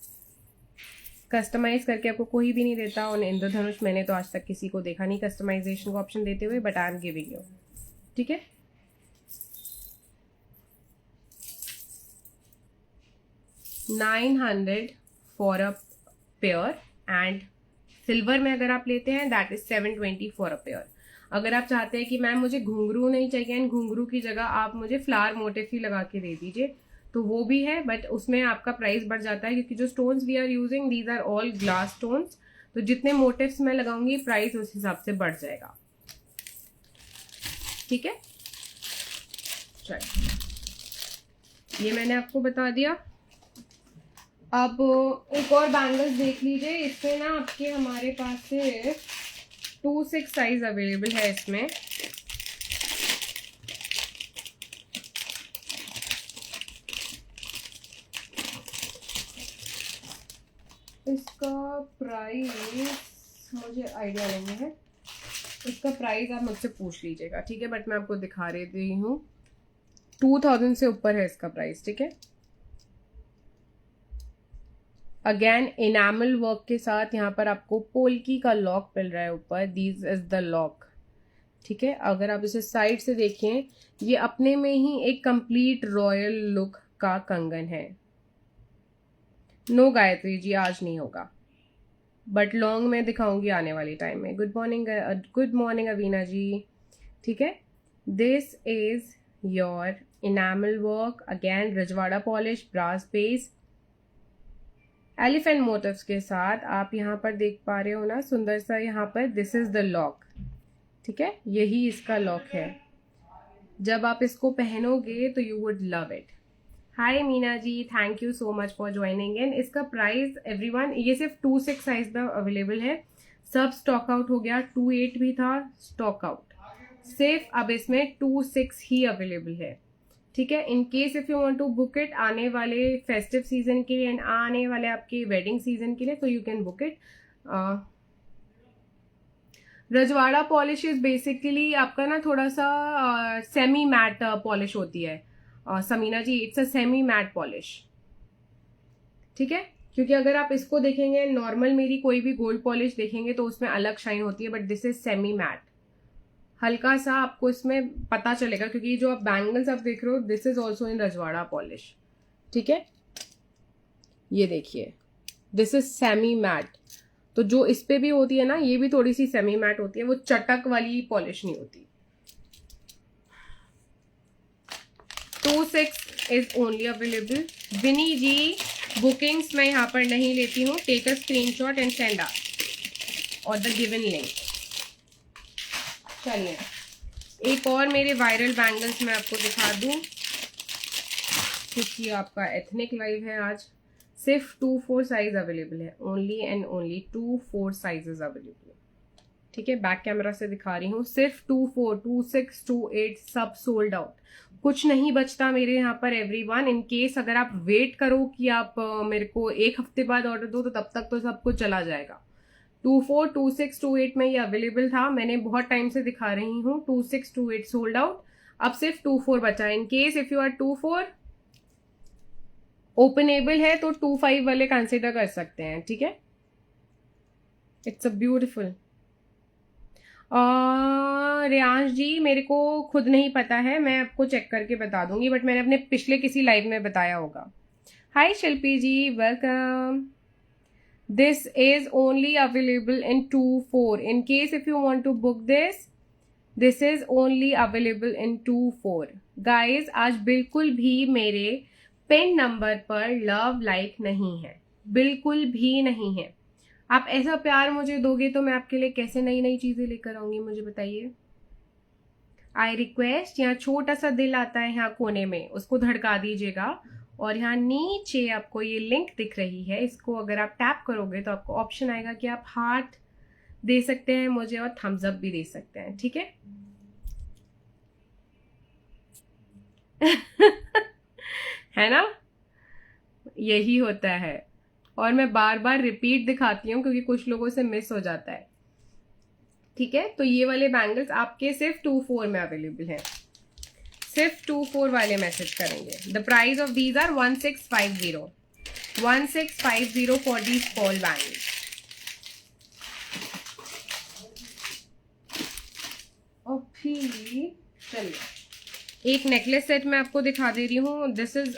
Customise करके आपको कोई भी नहीं देता, और इंद्रधनुष मैंने तो आज तक किसी को देखा नहीं कस्टमाइजेशन का ऑप्शन देते हुए, but I am giving you, ठीक है। $900 for a pair, and silver में अगर आप लेते हैं that is 720 for a pair. अगर आप चाहते हैं कि मैम मुझे घुंघरू नहीं चाहिए एंड घुंघरू की जगह आप मुझे फ्लावर मोटिव ही लगा के दे दीजिए, तो वो भी है, बट उसमें आपका प्राइस बढ़ जाता है, क्योंकि जो stones we are using these are all glass stones, तो जितने मोटिव्स मैं लगाऊंगी प्राइस उस हिसाब से बढ़ जाएगा, ठीक है। चलिए, ये मैंने आपको बता दिया। अब एक और बैंगल्स देख लीजिए। इसमें ना आपके हमारे पास से 2-6 साइज अवेलेबल है इसमें। इसका प्राइस मुझे आइडिया नहीं है, इसका प्राइस आप मुझसे पूछ लीजिएगा, ठीक है। बट मैं आपको दिखा रही हूँ, 2000 से ऊपर है इसका प्राइस, ठीक है। अगेन इनामल वर्क के साथ यहाँ पर आपको पोल्की का लॉक मिल रहा है ऊपर। दिस इज द लॉक, ठीक है। अगर आप इसे साइड से देखें, ये अपने में ही एक कंप्लीट रॉयल लुक का कंगन है। नो गायत्री जी, आज नहीं होगा, बट लॉन्ग में दिखाऊंगी आने वाली टाइम में। गुड मॉर्निंग अवीना जी, ठीक है। This is your enamel work, again Rajwada polish, brass base, elephant motifs के साथ। आप यहाँ पर देख पा रहे हो ना, सुंदर सा यहाँ पर दिस इज द लॉक, ठीक है। यही इसका लॉक है। जब आप इसको पहनोगे तो you would love it. Hi Meena ji, thank you so much for joining in. इसका प्राइस एवरीवन, ये सिर्फ 2-6 साइज में अवेलेबल है, सब स्टॉक आउट हो गया। 2-8 भी था स्टॉक आउट, सिर्फ अब इसमें 2-6 ही अवेलेबल है, ठीक है। In case if you want to book it आने वाले फेस्टिव सीजन के लिए एंड आने वाले आपके वेडिंग सीजन के लिए, तो you can book it. Rajwada polish is basically आपका ना थोड़ा सा सेमी मैट पॉलिश होती है। Samina ji, it's a semi matte polish, ठीक है। क्योंकि अगर आप इसको देखेंगे नॉर्मल मेरी कोई भी गोल्ड पॉलिश देखेंगे तो उसमें अलग शाइन होती है, but this is semi matte. हल्का सा आपको इसमें पता चलेगा, क्योंकि जो आप बैंगल्स आप देख रहे हो this is also in Rajwada polish, ठीक है। ये देखिए, दिस इज सेमी मैट। तो जो इस पे भी होती है ना, ये भी थोड़ी सी सेमी मैट होती है, वो चटक वाली पॉलिश नहीं होती। 2-6 is only available. Vini ji, bookings मैं यहाँ पर नहीं लेती हूँ, take a screenshot and send out और द गिवन लिंक। चलिए, एक और मेरे वायरल बैंगल्स मैं आपको दिखा दूं, क्योंकि आपका एथनिक लाइव है आज। सिर्फ 2-4 साइज अवेलेबल है, only and only 2-4 sizes available है, ठीक है। बैक कैमरा से दिखा रही हूँ, सिर्फ 2-4, 2-6, 2-8 सब सोल्ड आउट, कुछ नहीं बचता मेरे यहाँ पर एवरीवन। इन केस अगर आप वेट करो कि आप मेरे को एक हफ्ते बाद ऑर्डर दो, तो तब तक तो सब कुछ चला जाएगा। 2-4, 2-6, 2-8 में ये अवेलेबल था, मैंने बहुत टाइम से दिखा रही हूँ। 2-6, 2-8 सोल्ड आउट, अब सिर्फ 2-4 बचा है। In case if you are 2-4 openable है तो 2-5 वाले कंसिडर कर सकते हैं, ठीक है। It's a beautiful. Riyansh ji, मेरे को खुद नहीं पता है, मैं आपको चेक करके बता दूंगी, बट मैंने अपने पिछले किसी लाइव में बताया होगा। हाय शिल्पी जी, welcome. This is only available in 2-4. In case if you want to book this is only available in 2-4. Guys, आज बिल्कुल भी मेरे पिन नंबर पर लव लाइक नहीं है, बिल्कुल भी नहीं है। आप ऐसा प्यार मुझे दोगे तो मैं आपके लिए कैसे नई नई चीजें लेकर आऊंगी, मुझे बताइए। आई रिक्वेस्ट, यहाँ छोटा सा दिल आता है यहाँ कोने में, उसको धड़का दीजिएगा। और यहाँ नीचे आपको ये लिंक दिख रही है, इसको अगर आप टैप करोगे तो आपको ऑप्शन आएगा कि आप हार्ट दे सकते हैं मुझे और थम्स अप भी दे सकते हैं, ठीक है। है ना, यही होता है। और मैं बार बार रिपीट दिखाती हूँ क्योंकि कुछ लोगों से मिस हो जाता है, ठीक है। तो ये वाले बैंगल्स आपके सिर्फ 2-4 में अवेलेबल है, सिर्फ 2-4 वाले मैसेज करेंगे। The price of these are 1650 for these fall bangles. और फिर चलिए एक नेकलेस सेट मैं आपको दिखा दे रही हूँ। दिस इज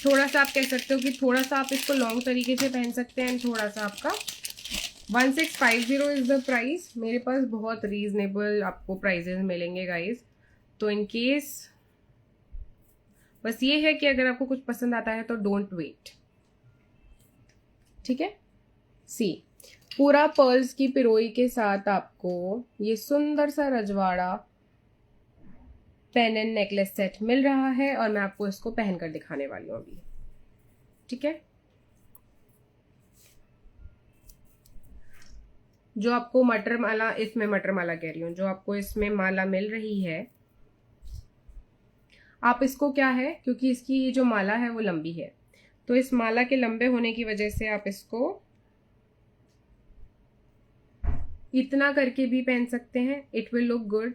थोड़ा सा आप कह सकते हो कि थोड़ा सा आप इसको लॉन्ग तरीके से पहन सकते हैं, थोड़ा सा आपका 1650 इज द प्राइस। मेरे पास बहुत रीजनेबल आपको प्राइजेस मिलेंगे गाइज। तो इन केस बस ये है कि अगर आपको कुछ पसंद आता है तो डोंट वेट, ठीक है। सी पूरा पर्ल्स की पिरोई के साथ आपको ये सुंदर सा रजवाड़ा पेन एंड नेकलेस सेट मिल रहा है और मैं आपको इसको पहन कर दिखाने वाली हूँ अभी। ठीक है, जो आपको मटर माला, इसमें मटर माला कह रही हूँ, जो आपको इसमें माला मिल रही है, आप इसको क्या है, क्योंकि इसकी जो माला है वो लंबी है, तो इस माला के लंबे होने की वजह से आप इसको इतना करके भी पहन सकते हैं। It will look good.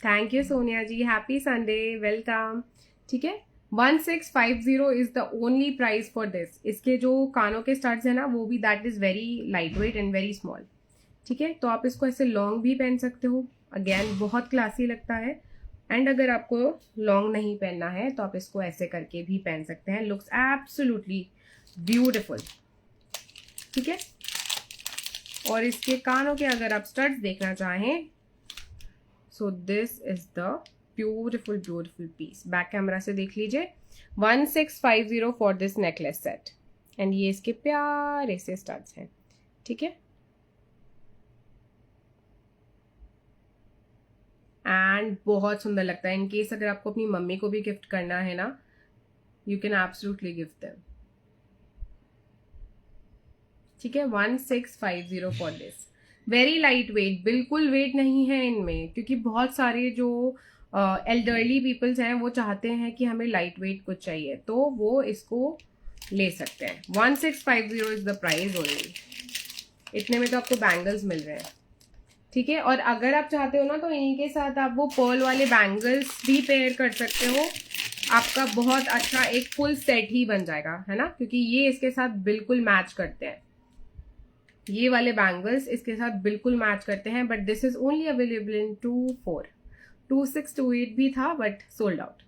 Thank you Sonia ji, happy Sunday, welcome. ठीक है, 1650 is the only price for this. इसके जो कानों के स्टड्स है ना, वो भी that is very light weight and very small. ठीक है, तो आप इसको ऐसे लॉन्ग भी पहन सकते हो, अगेन बहुत क्लासी लगता है। एंड अगर आपको लॉन्ग नहीं पहनना है तो आप इसको ऐसे करके भी पहन सकते हैं, लुक्स एब्सोल्युटली ब्यूटिफुल। ठीक है, और इसके कानों के अगर आप स्टड्स देखना चाहें, so this is the beautiful beautiful piece. Back camera से देख लीजिए, 1650 for this necklace set. And ये इसके प्यारे से स्टड्स हैं। ठीक है, एंड बहुत सुंदर लगता है। इन केस अगर आपको अपनी मम्मी को भी गिफ्ट करना है ना, you can absolutely gift them. ठीक है, 1650 for this. Very light wait, बिल्कुल वेट नहीं है इनमें, क्योंकि बहुत सारे जो एल्डरली पीपल्स हैं वो चाहते हैं कि हमें लाइट वेट कुछ चाहिए, तो वो इसको ले सकते हैं। 1650 इज द प्राइस ओनली। इतने में तो आपको बैंगल्स मिल रहे हैं। ठीक है, और अगर आप चाहते हो ना तो इन्हीं के साथ आप वो पर्ल वाले बैंगल्स भी पेयर कर सकते हो। आपका बहुत अच्छा एक फुल सेट ही बन जाएगा, है ना, क्योंकि ये इसके साथ बिल्कुल मैच करते हैं। ये वाले बैंगल्स इसके साथ बिल्कुल मैच करते हैं। But this is only available in 24, 26, 28 भी था बट सोल्ड आउट।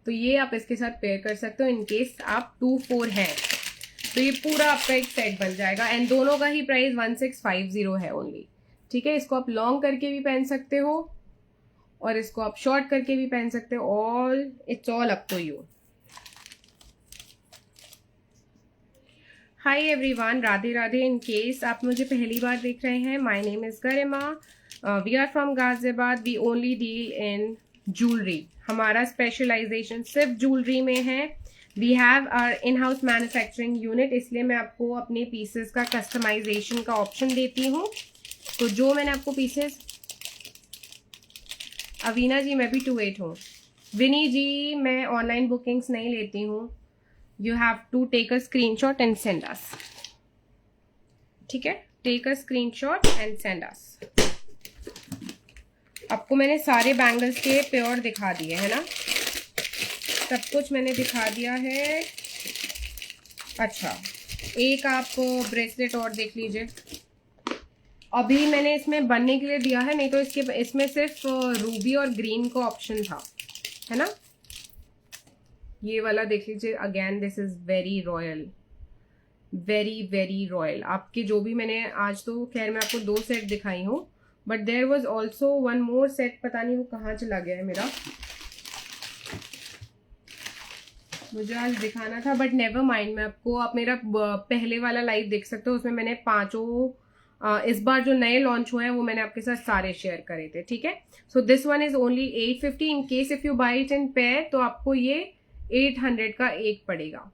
तो ये आप इसके साथ पेयर कर सकते हो इन केस आप 24 हैं, तो ये पूरा आपका एक सेट बन जाएगा। एंड दोनों का ही प्राइस 1650 है ओनली। ठीक है, इसको आप लॉन्ग करके भी पहन सकते हो और इसको आप शॉर्ट करके भी पहन सकते हो। All it's all up to you. Hi everyone, Radhe Radhe. In case आप मुझे पहली बार देख रहे हैं, my name is Garima, we are from Ghaziabad. We only deal in jewellery. हमारा स्पेशलाइजेशन सिर्फ ज्वेलरी में है। We have our in house manufacturing unit, इसलिए मैं आपको अपने पीसेस का कस्टमाइजेशन का ऑप्शन देती हूँ। तो जो मैंने आपको पीसेस, अवीना जी मैं भी 28 हूँ। विनी जी, मैं ऑनलाइन बुकिंग्स नहीं लेती हूँ। You have to take a screenshot and send us. ठीक है, take a screenshot and send us. आपको मैंने सारे बैंगल्स के प्योर दिखा दिए है ना, सब कुछ मैंने दिखा दिया है। अच्छा, एक आप ब्रेसलेट और देख लीजिए। अभी मैंने इसमें बनने के लिए दिया है, नहीं तो इसमें सिर्फ रूबी और ग्रीन का ऑप्शन था, है ना। ये वाला देख लीजिए, again this is very royal, very very royal. आपके जो भी मैंने आज तो खैर मैं आपको 2 सेट दिखाई हूँ, but there was also 1 more set, पता नहीं वो कहाँ चला गया है मेरा, मुझे आज दिखाना था बट नेवर माइंड। मैं आपको, आप मेरा पहले वाला लाइव देख सकते हो, उसमें मैंने 5 इस बार जो नए लॉन्च हुए हैं वो मैंने आपके साथ सारे शेयर करे थे। ठीक है, so this one is only 850। In case if you by it in pair तो आपको ये 800 का एक पड़ेगा।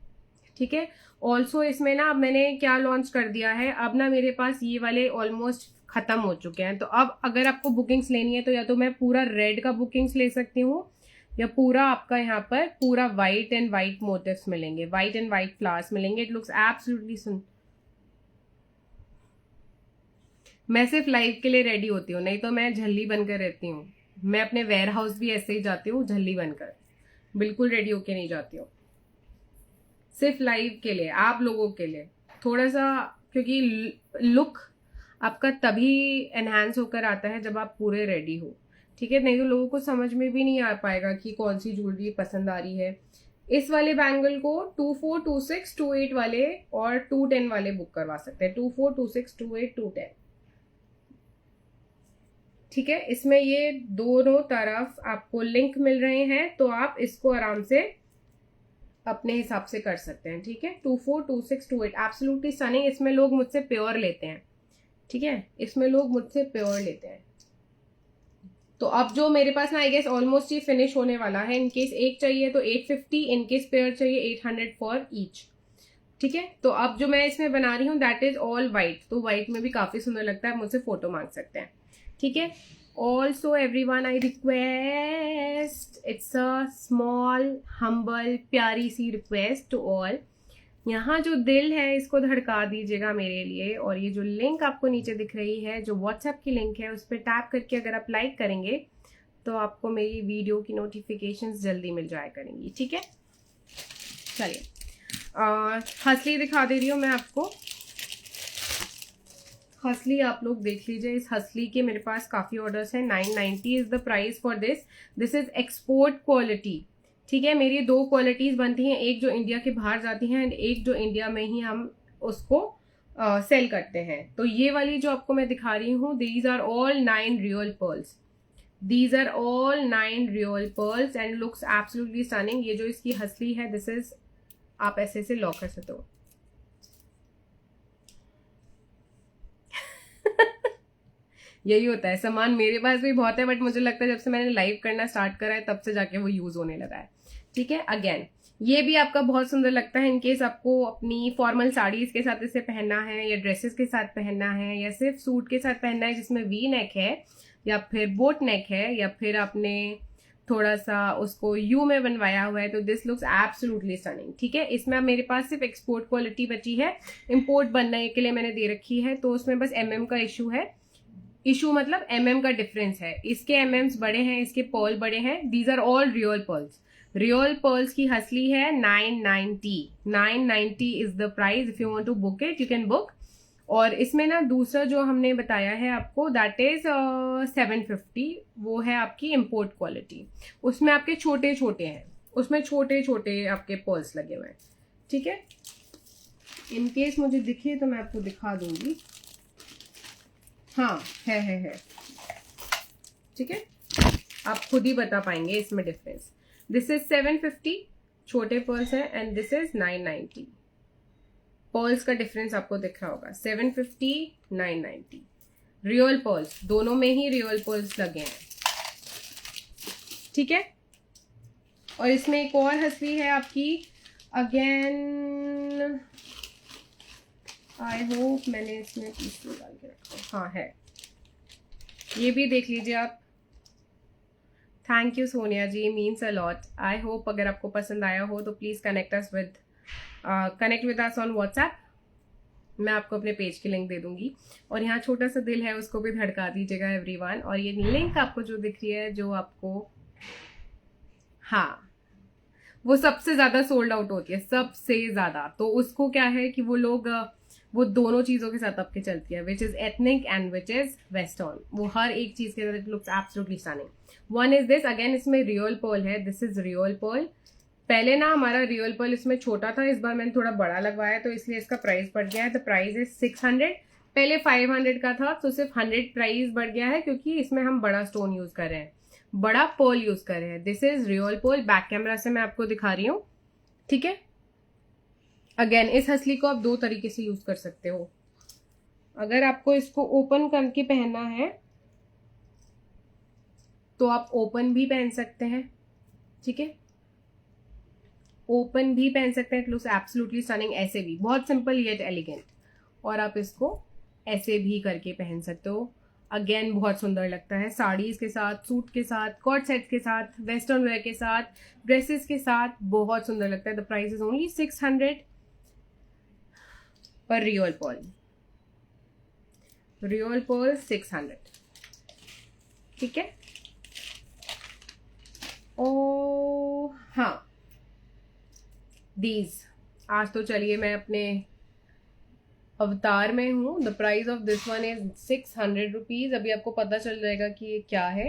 ठीक है, ऑल्सो इसमें ना अब मैंने क्या लॉन्च कर दिया है, अब ना मेरे पास ये वाले ऑलमोस्ट खत्म हो चुके हैं। तो अब अगर आपको बुकिंग्स लेनी है तो या तो मैं पूरा रेड का बुकिंग्स ले सकती हूँ, या पूरा आपका यहाँ पर पूरा व्हाइट एंड व्हाइट मोटिव्स मिलेंगे, व्हाइट एंड व्हाइट फ्लावर्स मिलेंगे। इट लुक्स एब्सोल्युटली सुन। मैं सिर्फ लाइव के लिए रेडी होती हूँ, नहीं तो मैं झल्ली बनकर रहती हूँ। मैं अपने वेयर हाउस भी ऐसे ही जाती हूँ, झल्ली बनकर, बिल्कुल रेडी होके नहीं जाती हूँ। सिर्फ लाइव के लिए, आप लोगों के लिए थोड़ा सा, क्योंकि लुक आपका तभी एनहांस होकर आता है जब आप पूरे रेडी हो। ठीक है, नहीं तो लोगों को समझ में भी नहीं आ पाएगा कि कौन सी ज्वेलरी पसंद आ रही है। इस वाले बैंगल को 24, 26, 28 वाले और 210 वाले बुक करवा सकते हैं। 24, 26, 28, 210। ठीक है, इसमें ये दोनों तरफ आपको लिंक मिल रहे हैं, तो आप इसको आराम से अपने हिसाब से कर सकते हैं। ठीक है, 24, 26, 28 एब्सोल्युटली स्टनिंग। इसमें लोग मुझसे प्योर लेते हैं। ठीक है, इसमें लोग मुझसे प्योर लेते हैं। तो अब जो मेरे पास ना आई गेस ऑलमोस्ट ये फिनिश होने वाला है। इनकेस एक चाहिए तो 850, इनकेस पेयर चाहिए 800 फॉर ईच। ठीक है, तो अब जो मैं इसमें बना रही हूँ दैट इज ऑल वाइट, तो वाइट में भी काफी सुंदर लगता है, मुझसे फोटो मांग सकते हैं। ठीक है, also everyone I request, it's a small humble प्यारी सी रिक्वेस्ट टू ऑल, यहाँ जो दिल है इसको धड़का दीजिएगा मेरे लिए, और ये जो लिंक आपको नीचे दिख रही है जो व्हाट्सएप की लिंक है उस पर टैप करके अगर आप लाइक करेंगे तो आपको मेरी वीडियो की नोटिफिकेशंस जल्दी मिल जाया करेंगी। ठीक है, चलिए हंसली दिखा दे रही हूँ मैं आपको। हंसली आप लोग देख लीजिए, इस हंसली के मेरे पास काफी ऑर्डर्स हैं। 990 is the price for this. This is export quality. ठीक है, मेरी 2 क्वालिटीज बनती हैं, एक जो इंडिया के बाहर जाती हैं एंड एक जो इंडिया में ही हम उसको सेल करते हैं। तो ये वाली जो आपको मैं दिखा रही हूँ, these are all 9 real pearls, these are all 9 real pearls and looks absolutely stunning. ये जो इसकी हंसली है दिस इज, आप ऐसे से लॉक कर सकते हो। यही होता है, सामान मेरे पास भी बहुत है बट मुझे लगता है जब से मैंने लाइव करना स्टार्ट करा है तब से जाके वो यूज होने लगा है। ठीक है, अगेन ये भी आपका बहुत सुंदर लगता है। इनकेस आपको अपनी फॉर्मल साड़ीज के साथ इसे पहनना है या ड्रेसेस के साथ पहनना है या सिर्फ सूट के साथ पहनना है जिसमें वी नेक है या फिर बोट नेक है या फिर आपने थोड़ा सा उसको यू में बनवाया हुआ है, तो दिस लुक्स एब्सोल्युटली स्टनिंग। ठीक है, इसमें अब मेरे पास सिर्फ एक्सपोर्ट क्वालिटी बची है, इंपोर्ट बनने के लिए मैंने दे रखी है, तो उसमें बस एमएम का इशू है। इशू मतलब एमएम का डिफरेंस है, इसके एमएम्स बड़े हैं, इसके पर्ल बड़े हैं। These are all real pearls. Real pearls की हंसली है 990। 990 is the price. If you want to book it you can book. और इसमें ना दूसरा जो हमने बताया है आपको दैट इज 750, वो है आपकी इम्पोर्ट क्वालिटी। उसमें आपके छोटे छोटे हैं, उसमें छोटे छोटे आपके पर्ल्स लगे हुए हैं। ठीक है, इनकेस मुझे दिखे तो मैं आपको दिखा दूंगी। हाँ है। ठीक है, आप खुद ही बता पाएंगे इसमें डिफरेंस। दिस इज 750 छोटे पर्ल्स है एंड दिस इज 990। पर्ल्स का डिफरेंस आपको दिख रहा होगा, 750 990। रियल पर्ल्स, दोनों में ही रियल पर्ल्स लगे हैं। ठीक है, और इसमें एक और हंसली है आपकी, अगेन आई होप मैंने इसमें पीस डाल के रखा, हाँ है, ये भी देख लीजिए आप। Thank you Sonia ji, means a lot. I hope अगर आपको पसंद आया हो तो please connect with us on WhatsApp. मैं आपको अपने पेज की लिंक दे दूंगी, और यहाँ छोटा सा दिल है उसको भी धड़का दीजिएगा एवरीवन। और ये लिंक आपको जो दिख रही है, जो आपको, हाँ, वो सबसे ज्यादा सोल्ड आउट होती है, सबसे ज्यादा। तो उसको क्या है कि वो लोग वो दोनों चीजों के साथ आपके चलती है, which is ethnic and which is western. वो हर एक चीज के साथ looks absolutely stunning. One is this, again इसमें रियल पर्ल है, दिस इज रियल पर्ल। पहले ना हमारा रियल पर्ल इसमें छोटा था, इस बार मैंने थोड़ा बड़ा लगवाया तो इसलिए इसका प्राइस बढ़ गया है। द प्राइस इज 600, पहले 500 का था, तो सिर्फ 100 प्राइस बढ़ गया है क्योंकि इसमें हम बड़ा स्टोन यूज कर रहे हैं, बड़ा पर्ल यूज कर रहे हैं। This is real Perl. Back camera से मैं आपको दिखा रही हूँ। ठीक है, अगेन इस हंसली को आप 2 तरीके से यूज कर सकते हो। अगर आपको इसको ओपन करके पहनना है तो आप ओपन भी पहन सकते हैं। ठीक है, ओपन भी पहन सकते हैं, इट लुक्स एब्सोल्युटली स्टनिंग। ऐसे भी बहुत सिंपल येट एलिगेंट, और आप इसको ऐसे भी करके पहन सकते हो। अगेन बहुत सुंदर लगता है साड़ीज के साथ, सूट के साथ, कॉट सेट के साथ, वेस्टर्न वेयर के साथ, ड्रेसेस के साथ, बहुत सुंदर लगता है। द प्राइस इज ओनली 600 पर रियल पर्ल। Real Perl 600। ठीक है, ओ हाँ, दीज, आज तो चलिए मैं अपने अवतार में हूँ। The price of this one is 600 rupees. अभी आपको पता चल जाएगा कि ये क्या है।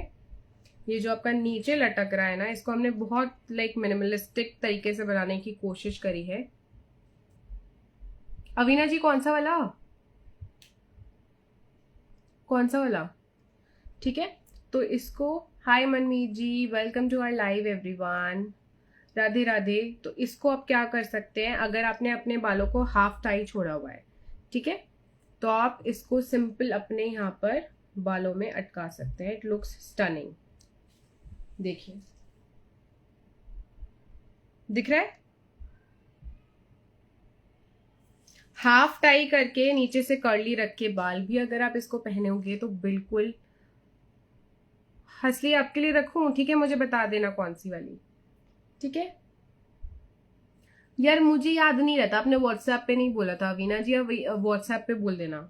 ये जो आपका नीचे लटक रहा है ना, इसको हमने बहुत लाइक मिनिमलिस्टिक तरीके से बनाने की कोशिश करी है। अवीना जी कौन सा वाला, कौन सा वाला? ठीक है, तो इसको, hi Manmeet ji, welcome to our live everyone, Radhe Radhe. तो इसको आप क्या कर सकते हैं, अगर आपने अपने बालों को हाफ टाई छोड़ा हुआ है, ठीक है, तो आप इसको सिंपल अपने यहाँ पर बालों में अटका सकते हैं। It looks stunning. देखिए, दिख रहा है? हाफ टाई करके नीचे से कर्ली रख के बाल भी अगर आप इसको पहनोगे तो बिल्कुल हंसली आपके लिए रखूं, ठीक है? मुझे बता देना कौन सी वाली, ठीक है? यार मुझे याद नहीं रहता, आपने व्हाट्सएप पे नहीं बोला था वीना जी, अब व्हाट्सएप पे बोल देना,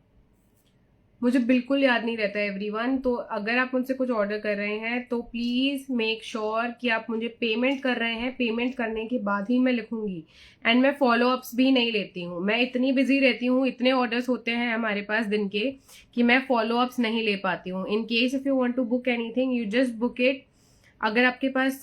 मुझे बिल्कुल याद नहीं रहता एवरीवन। तो अगर आप मुझसे कुछ ऑर्डर कर रहे हैं तो प्लीज मेक श्योर कि आप मुझे पेमेंट कर रहे हैं। पेमेंट करने के बाद ही मैं लिखूंगी। एंड मैं फॉलो अप्स भी नहीं लेती हूँ, मैं इतनी बिजी रहती हूँ, इतने ऑर्डर्स होते हैं हमारे पास दिन के कि मैं फॉलो अप्स नहीं ले पाती हूँ। In case if you want to book anything you just book it. अगर आपके पास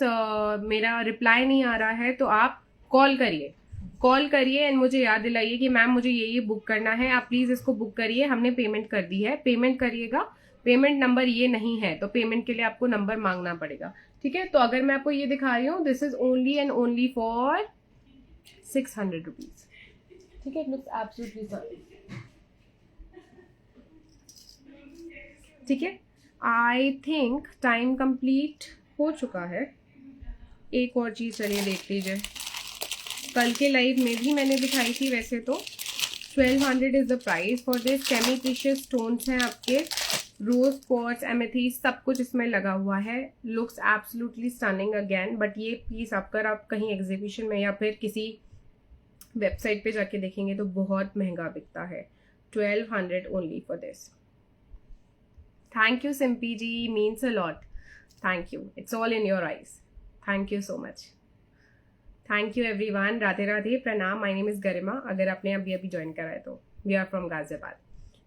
मेरा रिप्लाई नहीं आ रहा है तो आप कॉल करिए एंड मुझे याद दिलाइए कि मैम मुझे ये बुक करना है, आप प्लीज इसको बुक करिए, हमने पेमेंट कर दी है। पेमेंट करिएगा, पेमेंट नंबर ये नहीं है तो पेमेंट के लिए आपको नंबर मांगना पड़ेगा, ठीक है? तो अगर मैं आपको ये दिखा रही हूँ, this is only and only for 600 rupees, ठीक है? इट लुक्स एब्सोल्युटली फाइन, ठीक है? आई थिंक टाइम कंप्लीट हो चुका है। एक और चीज चलिए देख लीजिए, कल के लाइव में भी मैंने दिखाई थी वैसे तो। 1200 is the price for this. Semi precious stones हैं आपके, रोज क्वार्ट्ज, एमेथिस्ट, सब कुछ इसमें लगा हुआ है। Looks absolutely stunning again. But ये पीस अगर आप कहीं एग्जीबिशन में या फिर किसी वेबसाइट पे जाके देखेंगे तो बहुत महंगा बिकता है। 1200 only for this. Thank you Simpy ji, means a lot. Thank you, it's all in your eyes. Thank you so much. Thank you everyone. Radhe Radhe, प्रणाम। माय नेम इज गरिमा, अगर आपने अभी ज्वाइन करा है तो। वी आर फ्रॉम गाजियाबाद,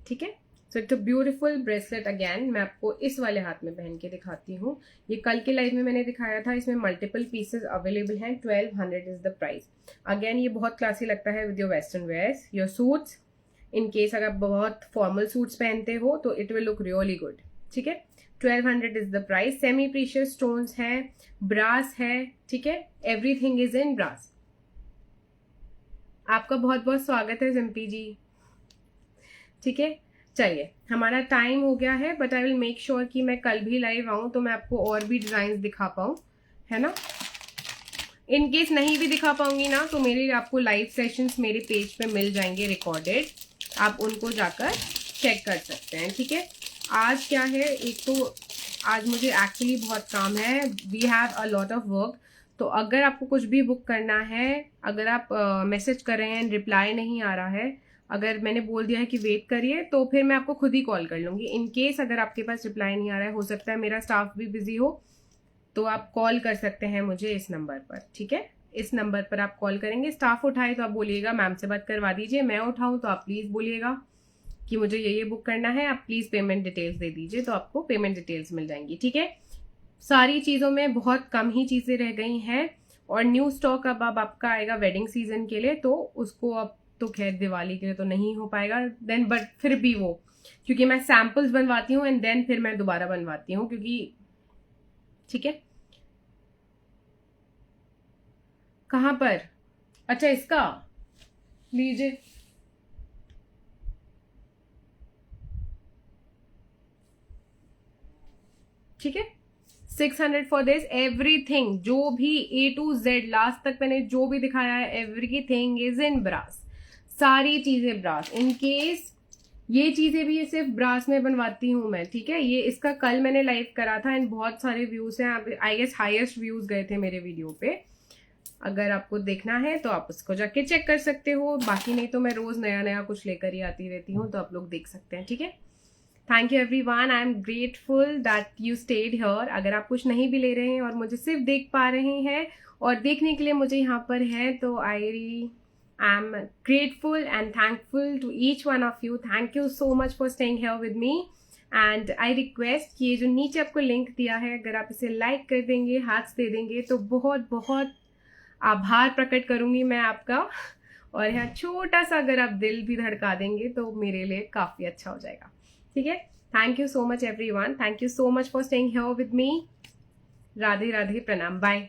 ठीक है? So it's a beautiful bracelet again. मैं आपको इस वाले हाथ में पहन के दिखाती हूँ। ये कल के लाइव में मैंने दिखाया था, इसमें मल्टीपल पीसेस अवेलेबल हैं। 1200 इज द प्राइस। अगेन ये बहुत क्लासी लगता है with your western wears, your suits. In case अगर आप बहुत फॉर्मल सूट्स पहनते हो तो it will look really good, ठीक है? 1200 is the price. Semi precious stones है, ब्रास है, ठीक है? Everything is in brass. आपका बहुत बहुत स्वागत है सिंपी जी, ठीक है? चलिए, हमारा टाइम हो गया है, but I will make sure कि मैं कल भी लाइव आऊं तो मैं आपको और भी डिजाइन दिखा पाऊं, है ना? इन केस नहीं भी दिखा पाऊंगी ना तो मेरे आपको लाइव सेशंस मेरे पेज पे मिल जाएंगे रिकॉर्डेड, आप उनको जाकर चेक कर सकते हैं, ठीक है? आज क्या है, एक तो आज मुझे एक्चुअली बहुत काम है, we have a lot of work. तो अगर आपको कुछ भी बुक करना है, अगर आप मैसेज कर रहे हैं एंड रिप्लाई नहीं आ रहा है, अगर मैंने बोल दिया है कि वेट करिए तो फिर मैं आपको खुद ही कॉल कर लूंगी। इन केस अगर आपके पास रिप्लाई नहीं आ रहा है, हो सकता है मेरा स्टाफ भी बिजी हो, तो आप कॉल कर सकते हैं मुझे इस नंबर पर, ठीक है? इस नंबर पर आप कॉल करेंगे, स्टाफ उठाए तो आप बोलिएगा मैम से बात करवा दीजिए, मैं उठाऊं तो आप प्लीज बोलिएगा कि मुझे ये बुक करना है, आप प्लीज पेमेंट डिटेल्स दे दीजिए, तो आपको पेमेंट डिटेल्स मिल जाएंगी, ठीक है? सारी चीजों में बहुत कम ही चीजें रह गई हैं और न्यू स्टॉक अब आपका आएगा वेडिंग सीजन के लिए, तो उसको अब तो खैर दिवाली के लिए तो नहीं हो पाएगा देन, बट फिर भी वो, क्योंकि मैं सैंपल्स बनवाती हूँ एंड देन फिर मैं दोबारा बनवाती हूँ, क्योंकि, ठीक है? कहां पर? अच्छा, इसका लीजिए, ठीक है? 600 फॉर दिस। एवरीथिंग, जो भी A to Z लास्ट तक मैंने जो भी दिखाया है, एवरीथिंग इज इन ब्रास। सारी चीजें ब्रास। इन केस ये चीजें भी सिर्फ ब्रास में बनवाती हूँ मैं, ठीक है? ये इसका कल मैंने लाइव करा था एंड बहुत सारे व्यूज हैं, आई गेस हाईएस्ट व्यूज गए थे मेरे वीडियो पे। अगर आपको देखना है तो आप उसको जाके चेक कर सकते हो, बाकी नहीं तो मैं रोज नया नया कुछ लेकर ही आती रहती हूँ, तो आप लोग देख सकते हैं, ठीक है? Thank you everyone, I am grateful that you stayed here. अगर आप कुछ नहीं भी ले रहे हैं और मुझे सिर्फ देख पा रहे हैं और देखने के लिए मुझे यहाँ पर है, तो I am grateful and thankful to each one of you. Thank you so much for staying here with me and I request कि ये जो नीचे आपको लिंक दिया है, अगर आप इसे लाइक कर देंगे, हाथ दे देंगे, तो बहुत बहुत आभार प्रकट करूंगी मैं आपका। और यहाँ छोटा सा अगर आप दिल भी धड़का देंगे तो मेरे लिए काफी अच्छा हो जाएगा, ठीक है? Thank you so much everyone, thank you so much for staying here with मी। राधे राधे, प्रणाम, बाय।